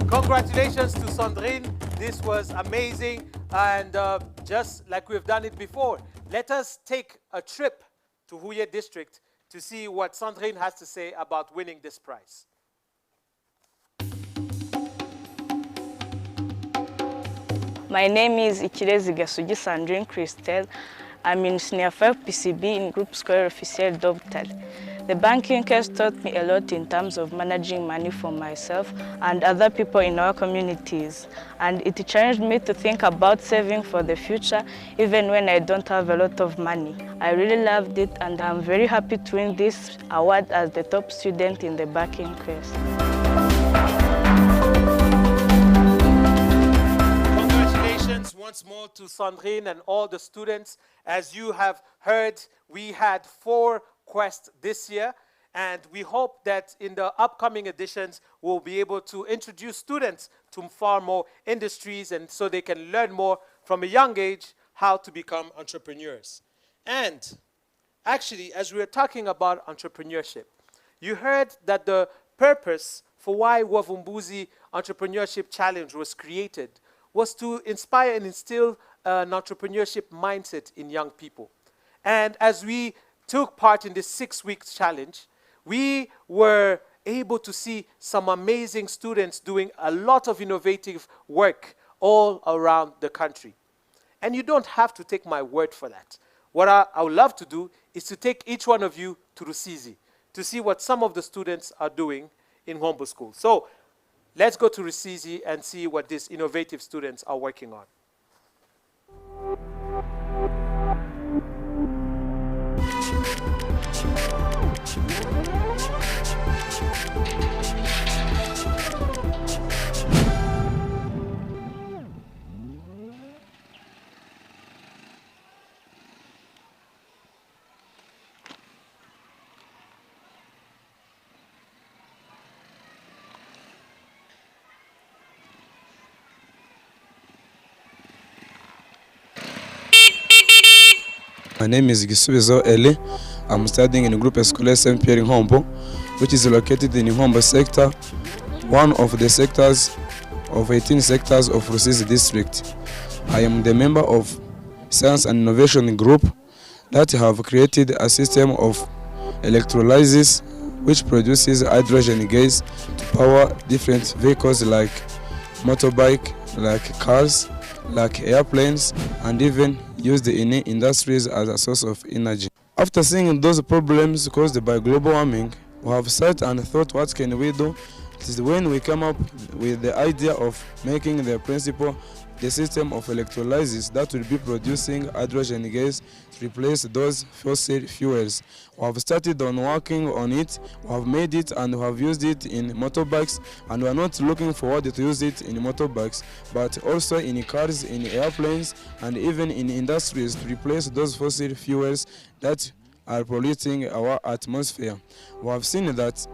Congratulations to Sandrine. This was amazing, and just like we've done it before, let us take a trip to Huye district to see what Sandrine has to say about winning this prize. My name is Ikirezi Gasugi Sandrine Christelle. I'm in Senior 5 PCB in Groupe Scolaire Officiel d'Hôpital. The banking case taught me a lot in terms of managing money for myself and other people in our communities. And it challenged me to think about saving for the future, even when I don't have a lot of money. I really loved it, and I'm very happy to win this award as the top student in the banking case. Congratulations once more to Sandrine and all the students. As you have heard, we had 4 quests this year, and we hope that in the upcoming editions we'll be able to introduce students to far more industries, and so they can learn more from a young age how to become entrepreneurs. And actually, as we were talking about entrepreneurship, you heard that the purpose for why Wavumbuzi Entrepreneurship Challenge was created was to inspire and instill an entrepreneurship mindset in young people. And as we took part in this 6-week challenge, we were able to see some amazing students doing a lot of innovative work all around the country. And you don't have to take my word for that. What I would love to do is to take each one of you to Rusizi to see what some of the students are doing in Hombo School. So let's go to Rusizi and see what these innovative students are working on. My name is Gisubizo Eli. I'm studying in Groupe Scolaire Saint Pierre in Hombo, which is located in Hombo sector, one of the sectors of 18 sectors of Rusizi district. I am the member of Science and Innovation Group that have created a system of electrolysis which produces hydrogen gas to power different vehicles like motorbike, like cars, like airplanes, and even used in industries as a source of energy. After seeing those problems caused by global warming, we have sat and thought, what can we do? It is when we come up with the idea of making the principle the system of electrolysis that will be producing hydrogen gas to replace those fossil fuels. We have started on working on it, we have made it and we have used it in motorbikes, and we are not looking forward to use it in motorbikes, but also in cars, in airplanes, and even in industries to replace those fossil fuels that are polluting our atmosphere. We have seen that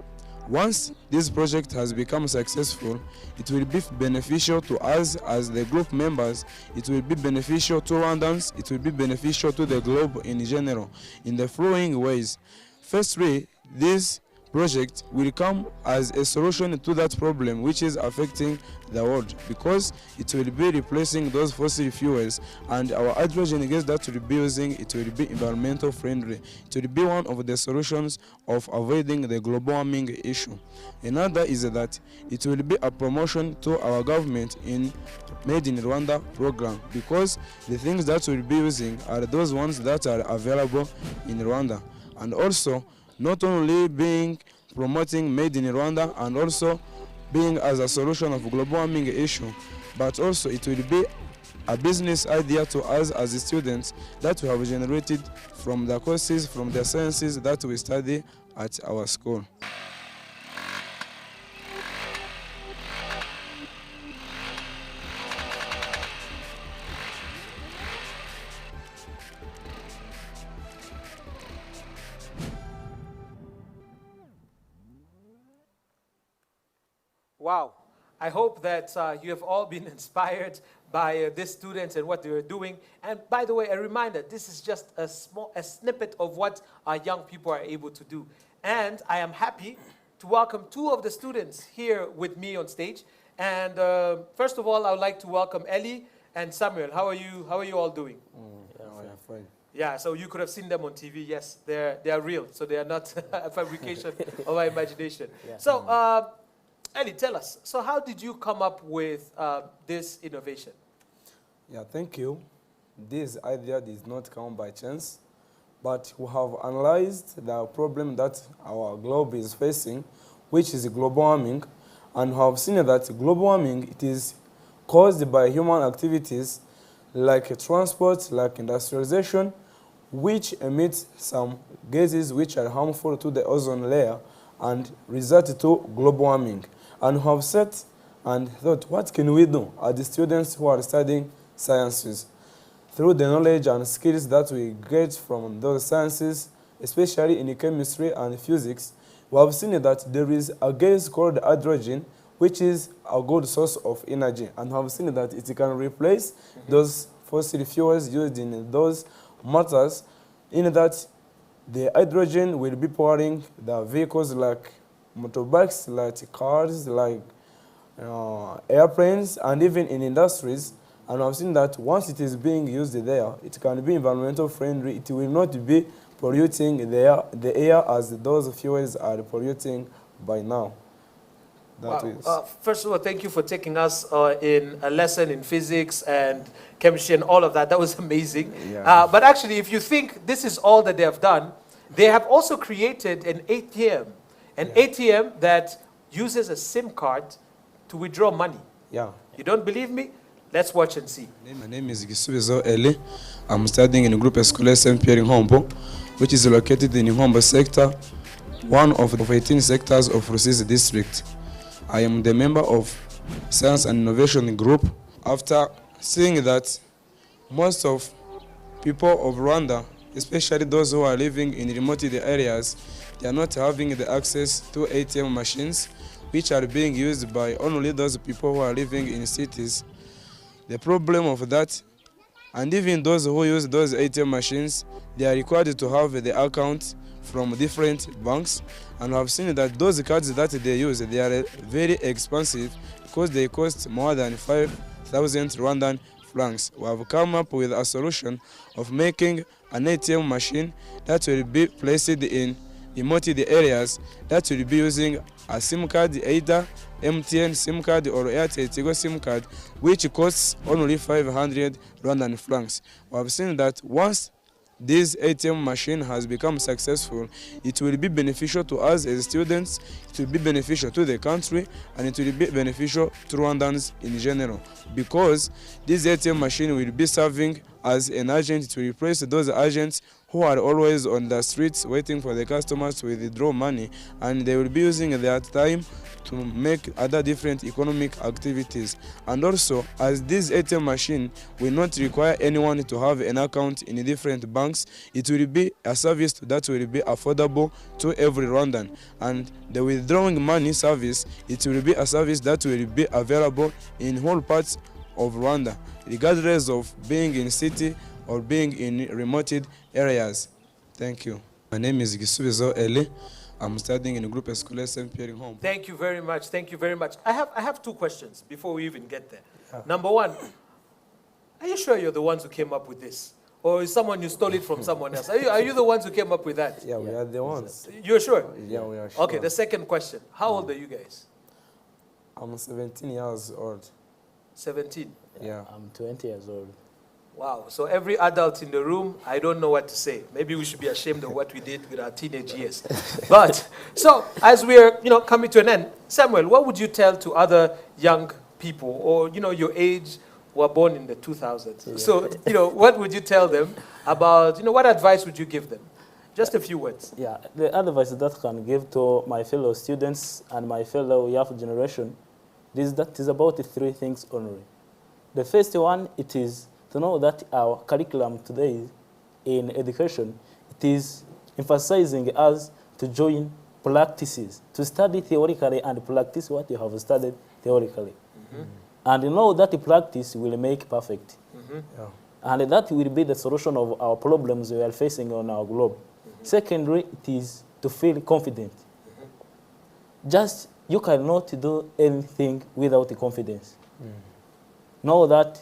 once this project has become successful, it will be beneficial to us as the group members, it will be beneficial to Rwandans, it will be beneficial to the globe in general, in the following ways. Firstly, this project will come as a solution to that problem which is affecting the world, because it will be replacing those fossil fuels, and our hydrogen gas that we'll be using, it will be environmental friendly. It will be one of the solutions of avoiding the global warming issue. Another is that it will be a promotion to our government in Made in Rwanda program, because the things that we'll be using are those ones that are available in Rwanda. And also, not only being promoting Made in Rwanda and also being as a solution of global warming issue, but also it will be a business idea to us as students that we have generated from the courses, from the sciences that we study at our school. Wow. I hope that you have all been inspired by these students and what they are doing. And by the way, a reminder, this is just a snippet of what our young people are able to do. And I am happy to welcome two of the students here with me on stage. And first of all, I would like to welcome Ellie and Samuel. How are you all doing? Fine. Yeah, so you could have seen them on TV. Yes, they are real. So they are not a fabrication of our imagination. Yeah. So, Ellie, tell us, so how did you come up with this innovation? Yeah, thank you. This idea did not come by chance, but we have analyzed the problem that our globe is facing, which is global warming, and have seen that global warming, it is caused by human activities like transport, like industrialization, which emits some gases which are harmful to the ozone layer and result to global warming. And have set and thought, what can we do as the students who are studying sciences? Through the knowledge and skills that we get from those sciences, especially in chemistry and physics, we have seen that there is a gas called hydrogen, which is a good source of energy, and have seen that it can replace those fossil fuels used in those motors, in that the hydrogen will be powering the vehicles like motorbikes, like cars, like airplanes, and even in industries. And I've seen that once it is being used there, it can be environmental friendly. It will not be polluting the air as those fuels are polluting by now. First of all, thank you for taking us in a lesson in physics and chemistry and all of that. That was amazing. Yeah. But actually, if you think this is all that they have done, they have also created an ATM. An ATM that uses a SIM card to withdraw money. Yeah. You don't believe me? Let's watch and see. My name is Gisubizo Eli. I'm studying in a group scolaire St. Pierre in Hombo, which is located in Hombo sector, one of the 18 sectors of Rusizi district. I am the member of Science and Innovation Group. After seeing that most of people of Rwanda, especially those who are living in remote areas, they are not having the access to ATM machines, which are being used by only those people who are living in cities. The problem of that, and even those who use those ATM machines, they are required to have the account from different banks, and I have seen that those cards that they use, they are very expensive because they cost more than 5,000 Rwandan francs. We have come up with a solution of making an ATM machine that will be placed in remote areas, that will be using a SIM card, either MTN SIM card or Airtel Tigo SIM card, which costs only 500 Rwandan francs. We have seen that once this ATM machine has become successful, it will be beneficial to us as students, it will be beneficial to the country, and it will be beneficial to Rwandans in general, because this ATM machine will be serving as an agent to replace those agents who are always on the streets waiting for the customers to withdraw money, and they will be using their time to make other different economic activities. And also, as this ATM machine will not require anyone to have an account in different banks, it will be a service that will be affordable to every Rwandan. And the withdrawing money service, it will be a service that will be available in whole parts of Rwanda, regardless of being in city or being in remote areas. Thank you. My name is Gisubizo Eli. I'm studying in a group school St. Pierre in Home. Thank you very much. Thank you very much. I have two questions before we even get there. Number one, are you sure you're the ones who came up with this? Or is someone you stole it from someone else? Are you the ones who came up with that? Yeah, we are the ones. You're sure? Yeah, we are sure. Okay, the second question. How old are you guys? I'm 17 years old. 17? Yeah. I'm 20 years old. Wow. So every adult in the room, I don't know what to say. Maybe we should be ashamed of what we did with our teenage years. But, so as we're, coming to an end, Samuel, what would you tell to other young people or, your age who were born in the 2000s? Yeah. So, what would you tell them about, what advice would you give them? Just a few words. Yeah, the advice that I can give to my fellow students and my fellow young generation is that it is about three things only. The first one, it is to know that our curriculum today in education, it is emphasizing us to join practices, to study theoretically and practice what you have studied theoretically. Mm-hmm. And know that practice will make perfect. Mm-hmm. Yeah. And that will be the solution of our problems we are facing on our globe. Mm-hmm. Secondly, it is to feel confident. Mm-hmm. Just, you cannot do anything without confidence. Mm. Know that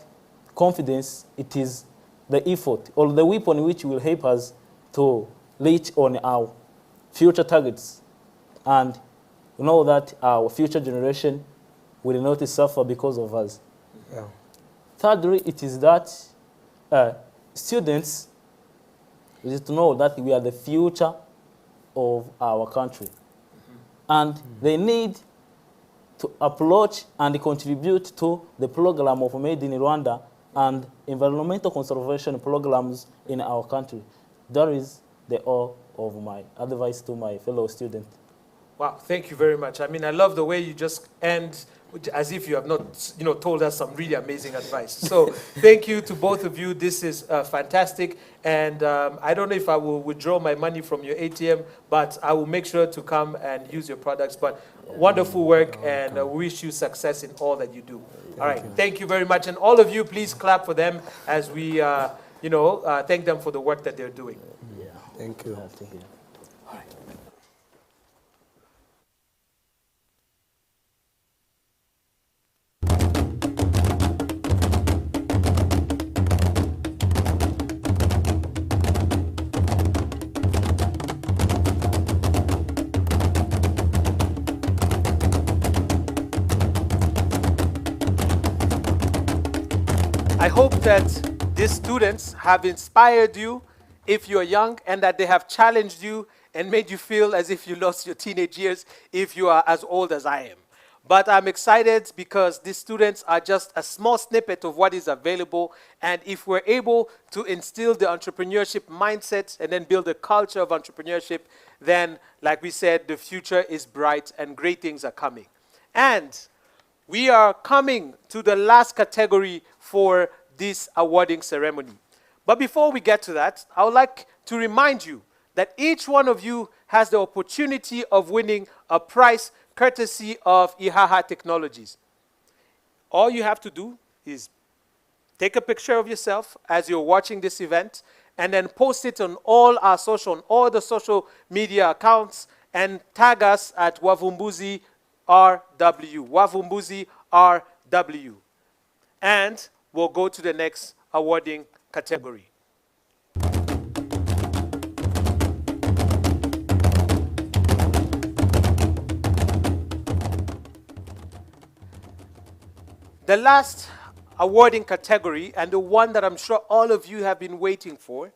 confidence, it is the effort or the weapon which will help us to reach on our future targets, and know that our future generation will not suffer because of us. Yeah. Thirdly, it is that students is to know that we are the future of our country. Mm-hmm. And they need to approach and contribute to the program of Made in Rwanda and environmental conservation programs in our country. That is the all of my advice to my fellow students. Wow, thank you very much. I mean, I love the way you just end as if you have not, told us some really amazing advice. So thank you to both of you. This is fantastic. And I don't know if I will withdraw my money from your ATM, but I will make sure to come and use your products. But wonderful work, and wish you success in all that you do. All right, thank you very much. And all of you, please clap for them as we, thank them for the work that they're doing. Yeah. Thank you. Thank you. I hope that these students have inspired you if you're young, and that they have challenged you and made you feel as if you lost your teenage years if you are as old as I am. But I'm excited because these students are just a small snippet of what is available, and if we're able to instill the entrepreneurship mindset and then build a culture of entrepreneurship, then, like we said, the future is bright and great things are coming. And we are coming to the last category for this awarding ceremony. But before we get to that, I would like to remind you that each one of you has the opportunity of winning a prize courtesy of Ihaha Technologies. All you have to do is take a picture of yourself as you're watching this event, and then post it on all the social media accounts, and tag us at Wavumbuzi RW. Wavumbuzi RW. And we'll go to the next awarding category. The last awarding category, and the one that I'm sure all of you have been waiting for,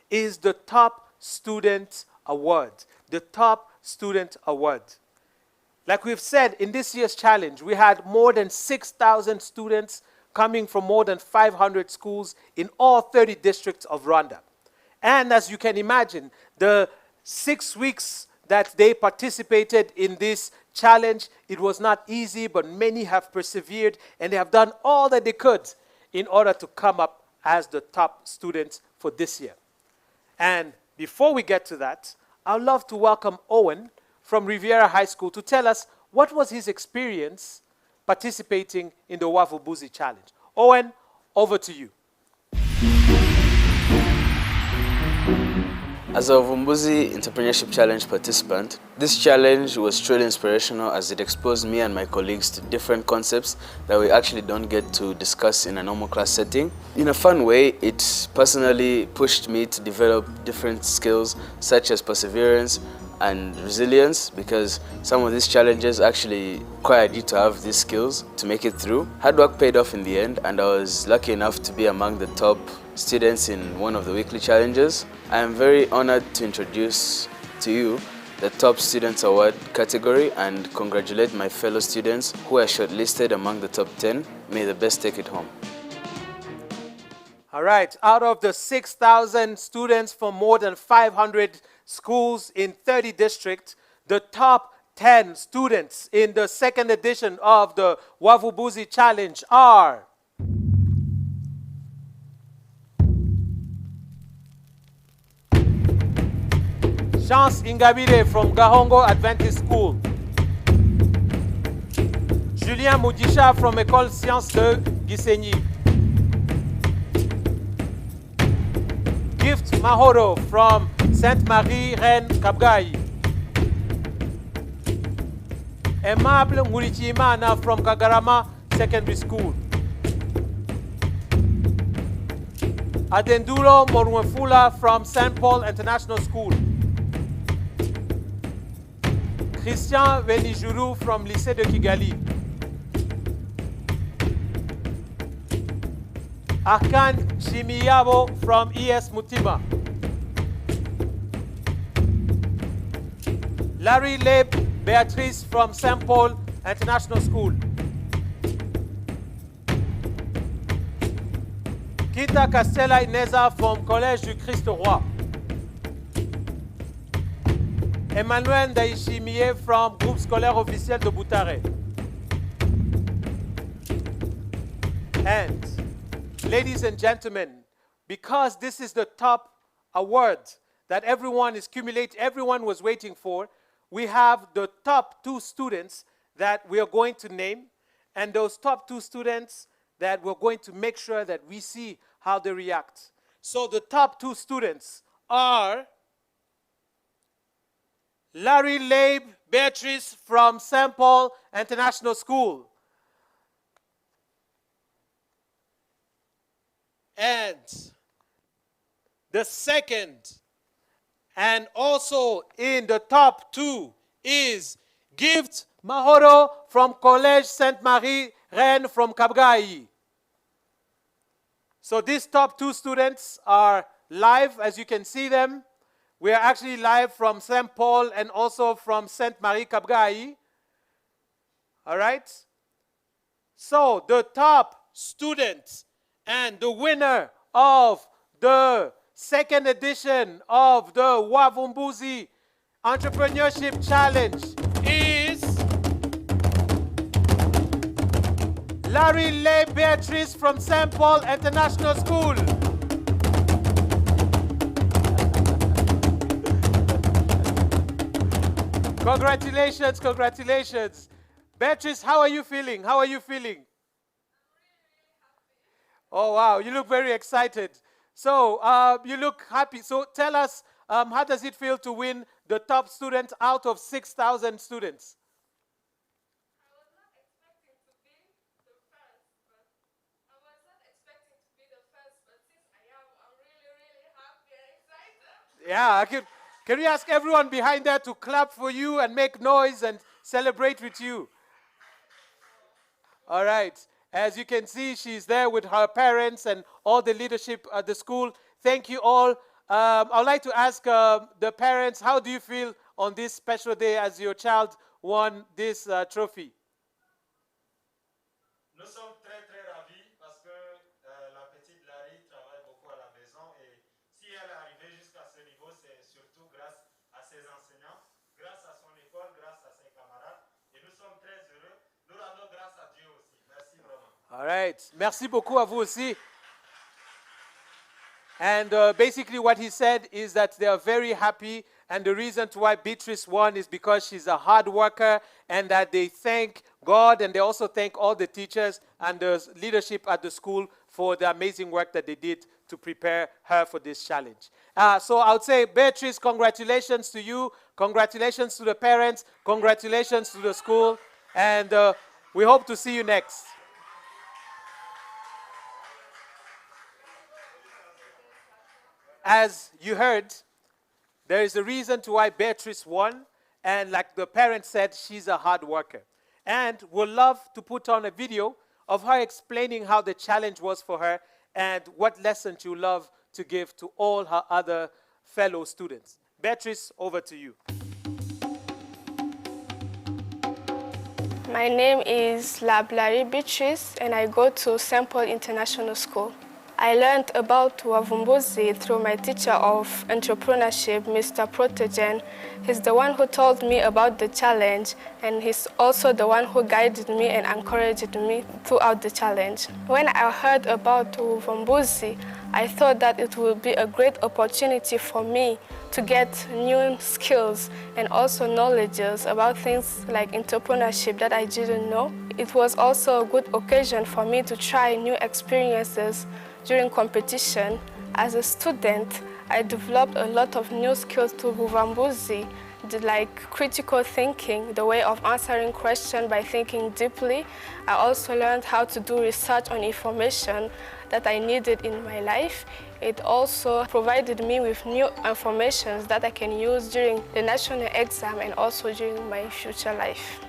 is the Top Student Award. The Top Student Award. Like we've said, in this year's challenge, we had more than 6,000 students coming from more than 500 schools in all 30 districts of Rwanda. And as you can imagine, the 6 weeks that they participated in this challenge, it was not easy, but many have persevered, and they have done all that they could in order to come up as the top students for this year. And before we get to that, I'd love to welcome Owen from Riviera High School to tell us what was his experience participating in the Wavumbuzi Challenge. Owen, over to you. As a Wavumbuzi Entrepreneurship Challenge participant, this challenge was truly inspirational as it exposed me and my colleagues to different concepts that we actually don't get to discuss in a normal class setting. In a fun way, it personally pushed me to develop different skills such as perseverance and resilience, because some of these challenges actually required you to have these skills to make it through. Hard work paid off in the end, and I was lucky enough to be among the top students in one of the weekly challenges. I am very honored to introduce to you the Top Students Award category and congratulate my fellow students who are shortlisted among the top 10. May the best take it home. All right, out of the 6,000 students from more than 500 schools in 30 districts, the top 10 students in the second edition of the Wavumbuzi Challenge are Chance Ingabire from Gahongo Adventist School, Julien Moudisha from École Sciences de Gisenyi, Gift Mahoro from Sainte Marie Reine Kabgayi, Aimable Murichimana from Kagarama Secondary School, Adendulo Morwefula from St. Paul International School, Christian Venijuru from Lycée de Kigali, Arkan Chimiyabo from ES Mutima, Larry Leb Beatrice from St. Paul International School, Kita Castella Ineza from Collège du Christ Roi, Emmanuel Daishimiye from Groupe Scolaire Officiel de Boutare. And, ladies and gentlemen, because this is the top award that everyone was waiting for, we have the top 2 students that we are going to name, and those top 2 students that we're going to make sure that we see how they react. So the top 2 students are Larry Labe Beatrice from St. Paul International School. And the second, and also in the top 2, is Gift Mahoro from Collège Sainte Marie Reine from Kabgayi. So these top 2 students are live, as you can see them. We are actually live from St. Paul and also from Sainte Marie Kabgayi. All right? So the top student and the winner of the second edition of the Wavumbuzi Entrepreneurship Challenge is Larry Lay Beatrice from St. Paul International School. Congratulations, congratulations. Beatrice, how are you feeling? How are you feeling? Oh, wow, you look very excited. So, you look happy. So, tell us, how does it feel to win the top student out of 6,000 students? Yeah, can we ask everyone behind there to clap for you and make noise and celebrate with you? All right. As you can see, she's there with her parents and all the leadership at the school. Thank you all. I'd like to ask the parents, how do you feel on this special day as your child won this trophy? Nous sommes très très ravis parce que la petite Larry travaille beaucoup à la maison et si elle est arrivée jusqu'à ce niveau, c'est surtout grâce à ses enseignants, grâce à son école, grâce à ses camarades et nous sommes très heureux. Nous rendons grâce à Dieu aussi. Merci vraiment. All right. Merci beaucoup à vous aussi. And basically what he said is that they are very happy, and the reason why Beatrice won is because she's a hard worker, and that they thank God, and they also thank all the teachers and the leadership at the school for the amazing work that they did to prepare her for this challenge. So I would say, Beatrice, congratulations to you, congratulations to the parents, congratulations to the school, and we hope to see you next. As you heard, there is a reason to why Beatrice won, and like the parents said, she's a hard worker. And we'll love to put on a video of her explaining how the challenge was for her and what lessons you love to give to all her other fellow students. Beatrice, over to you. My name is Lablari Beatrice, and I go to St. Paul International School. I learned about Wavumbuzi through my teacher of entrepreneurship, Mr. Protogen. He's the one who told me about the challenge, and he's also the one who guided me and encouraged me throughout the challenge. When I heard about Wavumbuzi, I thought that it would be a great opportunity for me to get new skills and also knowledges about things like entrepreneurship that I didn't know. It was also a good occasion for me to try new experiences during competition. As a student, I developed a lot of new skills to Wavumbuzi, like critical thinking, the way of answering questions by thinking deeply. I also learned how to do research on information that I needed in my life. It also provided me with new information that I can use during the national exam and also during my future life.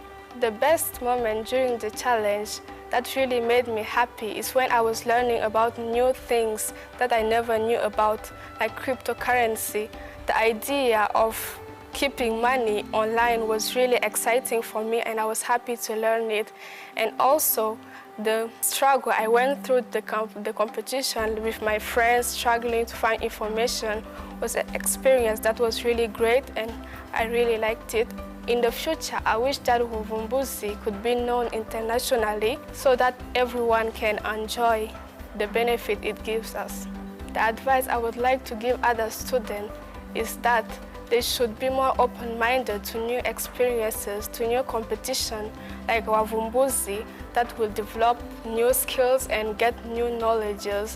The best moment during the challenge that really made me happy is when I was learning about new things that I never knew about, like cryptocurrency. The idea of keeping money online was really exciting for me, and I was happy to learn it. And also, the struggle I went through the competition with my friends, struggling to find information, was an experience that was really great, and I really liked it. In the future, I wish that Wavumbuzi could be known internationally so that everyone can enjoy the benefit it gives us. The advice I would like to give other students is that they should be more open-minded to new experiences, to new competition like Wavumbuzi that will develop new skills and get new knowledges.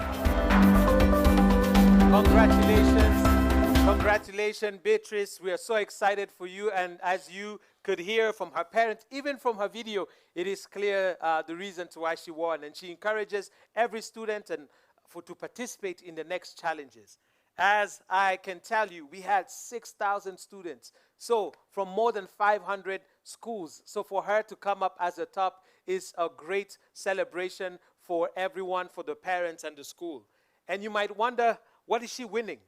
Congratulations. Congratulations, Beatrice. We are so excited for you. And as you could hear from her parents, even from her video, it is clear the reason to why she won. And she encourages every student to participate in the next challenges. As I can tell you, we had 6,000 students. So from more than 500 schools. So for her to come up as a top is a great celebration for everyone, for the parents and the school. And you might wonder, what is she winning?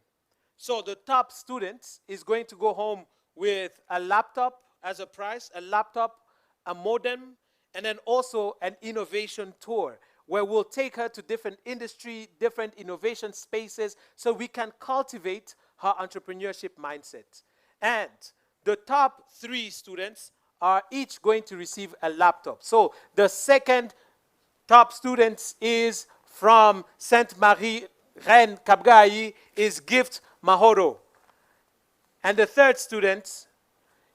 So the top student is going to go home with a laptop as a prize, a laptop, a modem, and then also an innovation tour where we'll take her to different industry, different innovation spaces so we can cultivate her entrepreneurship mindset. And the top 3 students are each going to receive a laptop. So the second top student is from Sainte Marie Reine Kabgayi, is Gift Mahoro. And the third student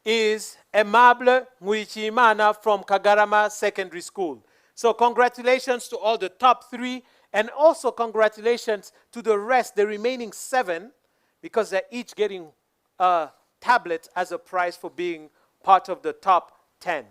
is Aimable Muichimana from Kagarama Secondary School. So congratulations to all the top 3, and also congratulations to the rest, the remaining 7, because they're each getting a tablet as a prize for being part of the top 10.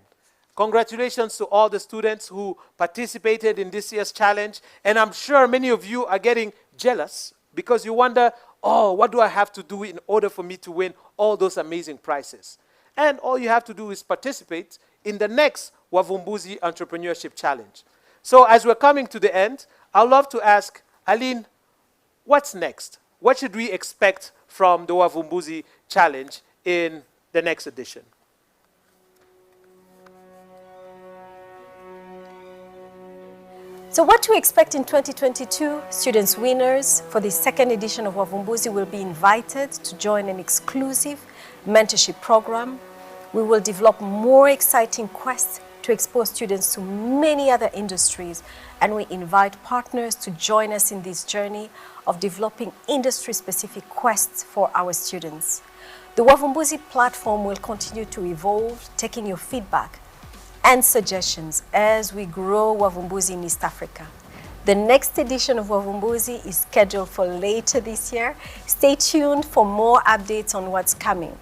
Congratulations to all the students who participated in this year's challenge. And I'm sure many of you are getting jealous because you wonder, oh, what do I have to do in order for me to win all those amazing prizes? And all you have to do is participate in the next Wavumbuzi Entrepreneurship Challenge. So as we're coming to the end, I'd love to ask, Aline, what's next? what should we expect from the Wavumbuzi Challenge in the next edition? So what to expect in 2022? Students winners for the second edition of Wavumbuzi will be invited to join an exclusive mentorship program. We will develop more exciting quests to expose students to many other industries, and we invite partners to join us in this journey of developing industry-specific quests for our students. The Wavumbuzi platform will continue to evolve, taking your feedback and suggestions as we grow Wavumbuzi in East Africa. The next edition of Wavumbuzi is scheduled for later this year. Stay tuned for more updates on what's coming.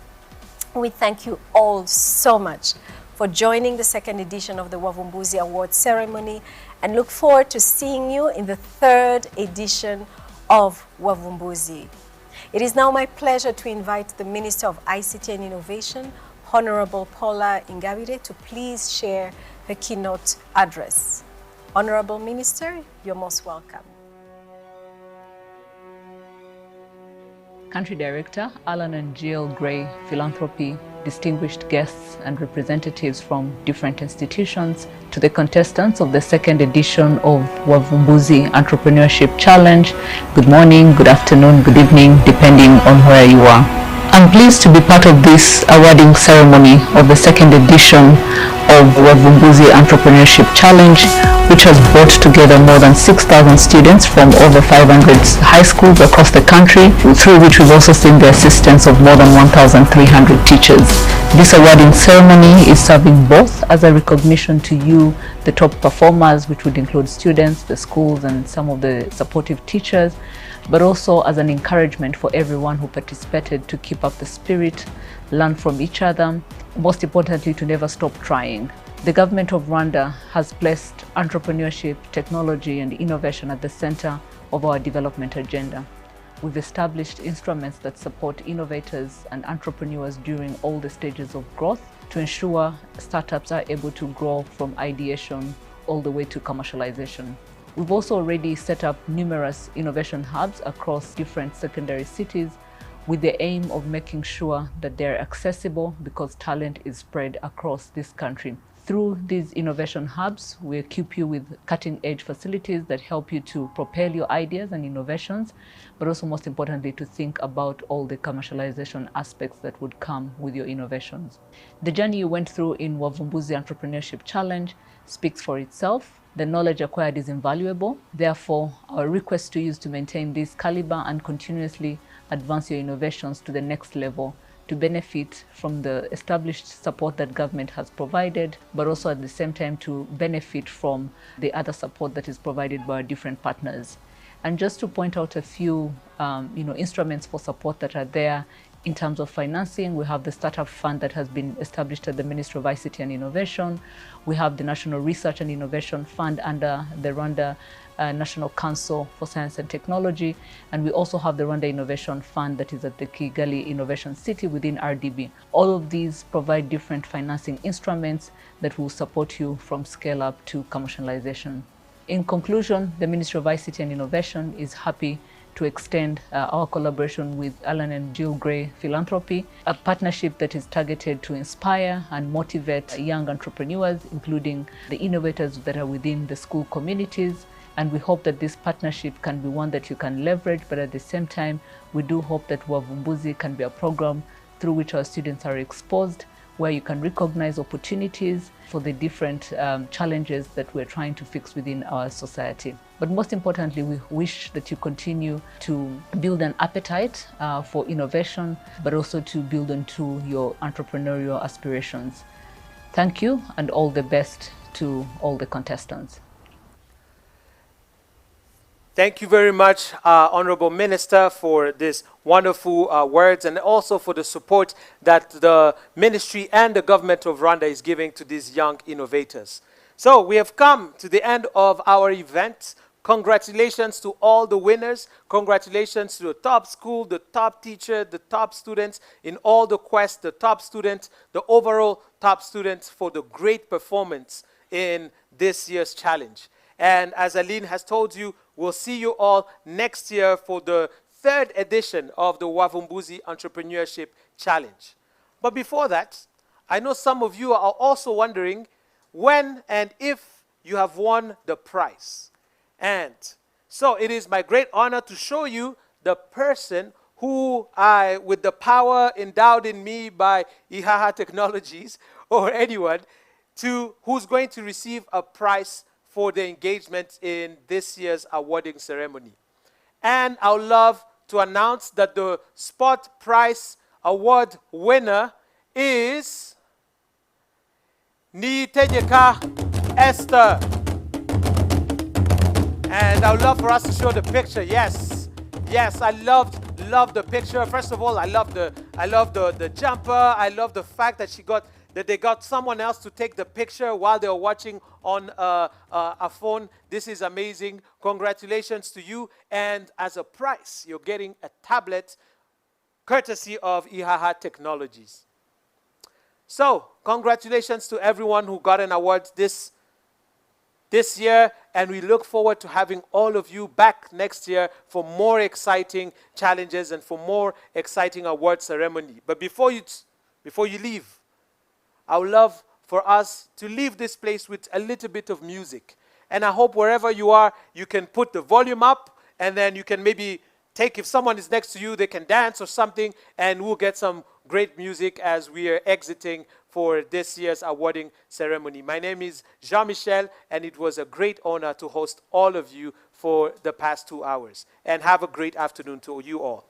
We thank you all so much for joining the second edition of the Wavumbuzi Award ceremony and look forward to seeing you in the third edition of Wavumbuzi. It is now my pleasure to invite the Minister of ICT and Innovation, Honorable Paula Ingabire, to please share her keynote address. Honorable Minister, you're most welcome. Country Director, Alan and Jill Gray Philanthropy, distinguished guests and representatives from different institutions, to the contestants of the second edition of Wavumbuzi Entrepreneurship Challenge. Good morning, good afternoon, good evening, depending on where you are. I'm pleased to be part of this awarding ceremony of the second edition of Wavumbuzi Entrepreneurship Challenge, which has brought together more than 6,000 students from over 500 high schools across the country, through which we've also seen the assistance of more than 1,300 teachers. This awarding ceremony is serving both as a recognition to you, the top performers, which would include students, the schools, and some of the supportive teachers, but also as an encouragement for everyone who participated to keep up the spirit, learn from each other, most importantly, to never stop trying. The government of Rwanda has placed entrepreneurship, technology, and innovation at the center of our development agenda. We've established instruments that support innovators and entrepreneurs during all the stages of growth to ensure startups are able to grow from ideation all the way to commercialization. We've also already set up numerous innovation hubs across different secondary cities with the aim of making sure that they're accessible because talent is spread across this country. Through these innovation hubs, we equip you with cutting-edge facilities that help you to propel your ideas and innovations, but also most importantly to think about all the commercialization aspects that would come with your innovations. The journey you went through in Wavumbuzi Entrepreneurship Challenge speaks for itself. The knowledge acquired is invaluable. Therefore, our request to you is to maintain this caliber and continuously advance your innovations to the next level to benefit from the established support that government has provided, but also at the same time to benefit from the other support that is provided by our different partners. And just to point out a few instruments for support that are there in terms of financing, we have the Startup Fund that has been established at the Ministry of ICT and Innovation. We have the National Research and Innovation Fund under the Rwanda National Council for Science and Technology. And we also have the Rwanda Innovation Fund that is at the Kigali Innovation City within RDB. All of these provide different financing instruments that will support you from scale up to commercialization. In conclusion, the Ministry of ICT and Innovation is happy to extend our collaboration with Alan and Jill Gray Philanthropy, a partnership that is targeted to inspire and motivate young entrepreneurs, including the innovators that are within the school communities. And we hope that this partnership can be one that you can leverage, but at the same time, we do hope that Wavumbuzi can be a program through which our students are exposed, where you can recognize opportunities for the different challenges that we're trying to fix within our society. But most importantly, we wish that you continue to build an appetite for innovation, but also to build onto your entrepreneurial aspirations. Thank you, and all the best to all the contestants. Thank you very much, Honorable Minister, for this wonderful words, and also for the support that the ministry and the government of Rwanda is giving to these young innovators. So we have come to the end of our event. Congratulations to all the winners. Congratulations to the top school, the top teacher, the top students in all the quests, the top students, the overall top students for the great performance in this year's challenge. And as Aline has told you, we'll see you all next year for the third edition of the Wavumbuzi Entrepreneurship Challenge. But before that, I know some of you are also wondering when and if you have won the prize. And so it is my great honor to show you the person who with the power endowed in me by Ihaha Technologies or anyone, who's going to receive a prize for the engagement in this year's awarding ceremony. And I would love to announce that the Spot Prize Award winner is Nitenyeka Esther. And I would love for us to show the picture. Yes, yes, I loved the picture. First of all, I love the jumper. I love the fact that they got someone else to take the picture while they were watching on a phone. This is amazing. Congratulations to you. And as a prize, you're getting a tablet courtesy of Ihaha Technologies. So, congratulations to everyone who got an award this year, and we look forward to having all of you back next year for more exciting challenges and for more exciting award ceremony. But before you leave, I would love for us to leave this place with a little bit of music. And I hope wherever you are, you can put the volume up, and then you can maybe if someone is next to you, they can dance or something, and we'll get some great music as we are exiting for this year's awarding ceremony. My name is Jean-Michel, and it was a great honor to host all of you for the past 2 hours. And have a great afternoon to you all.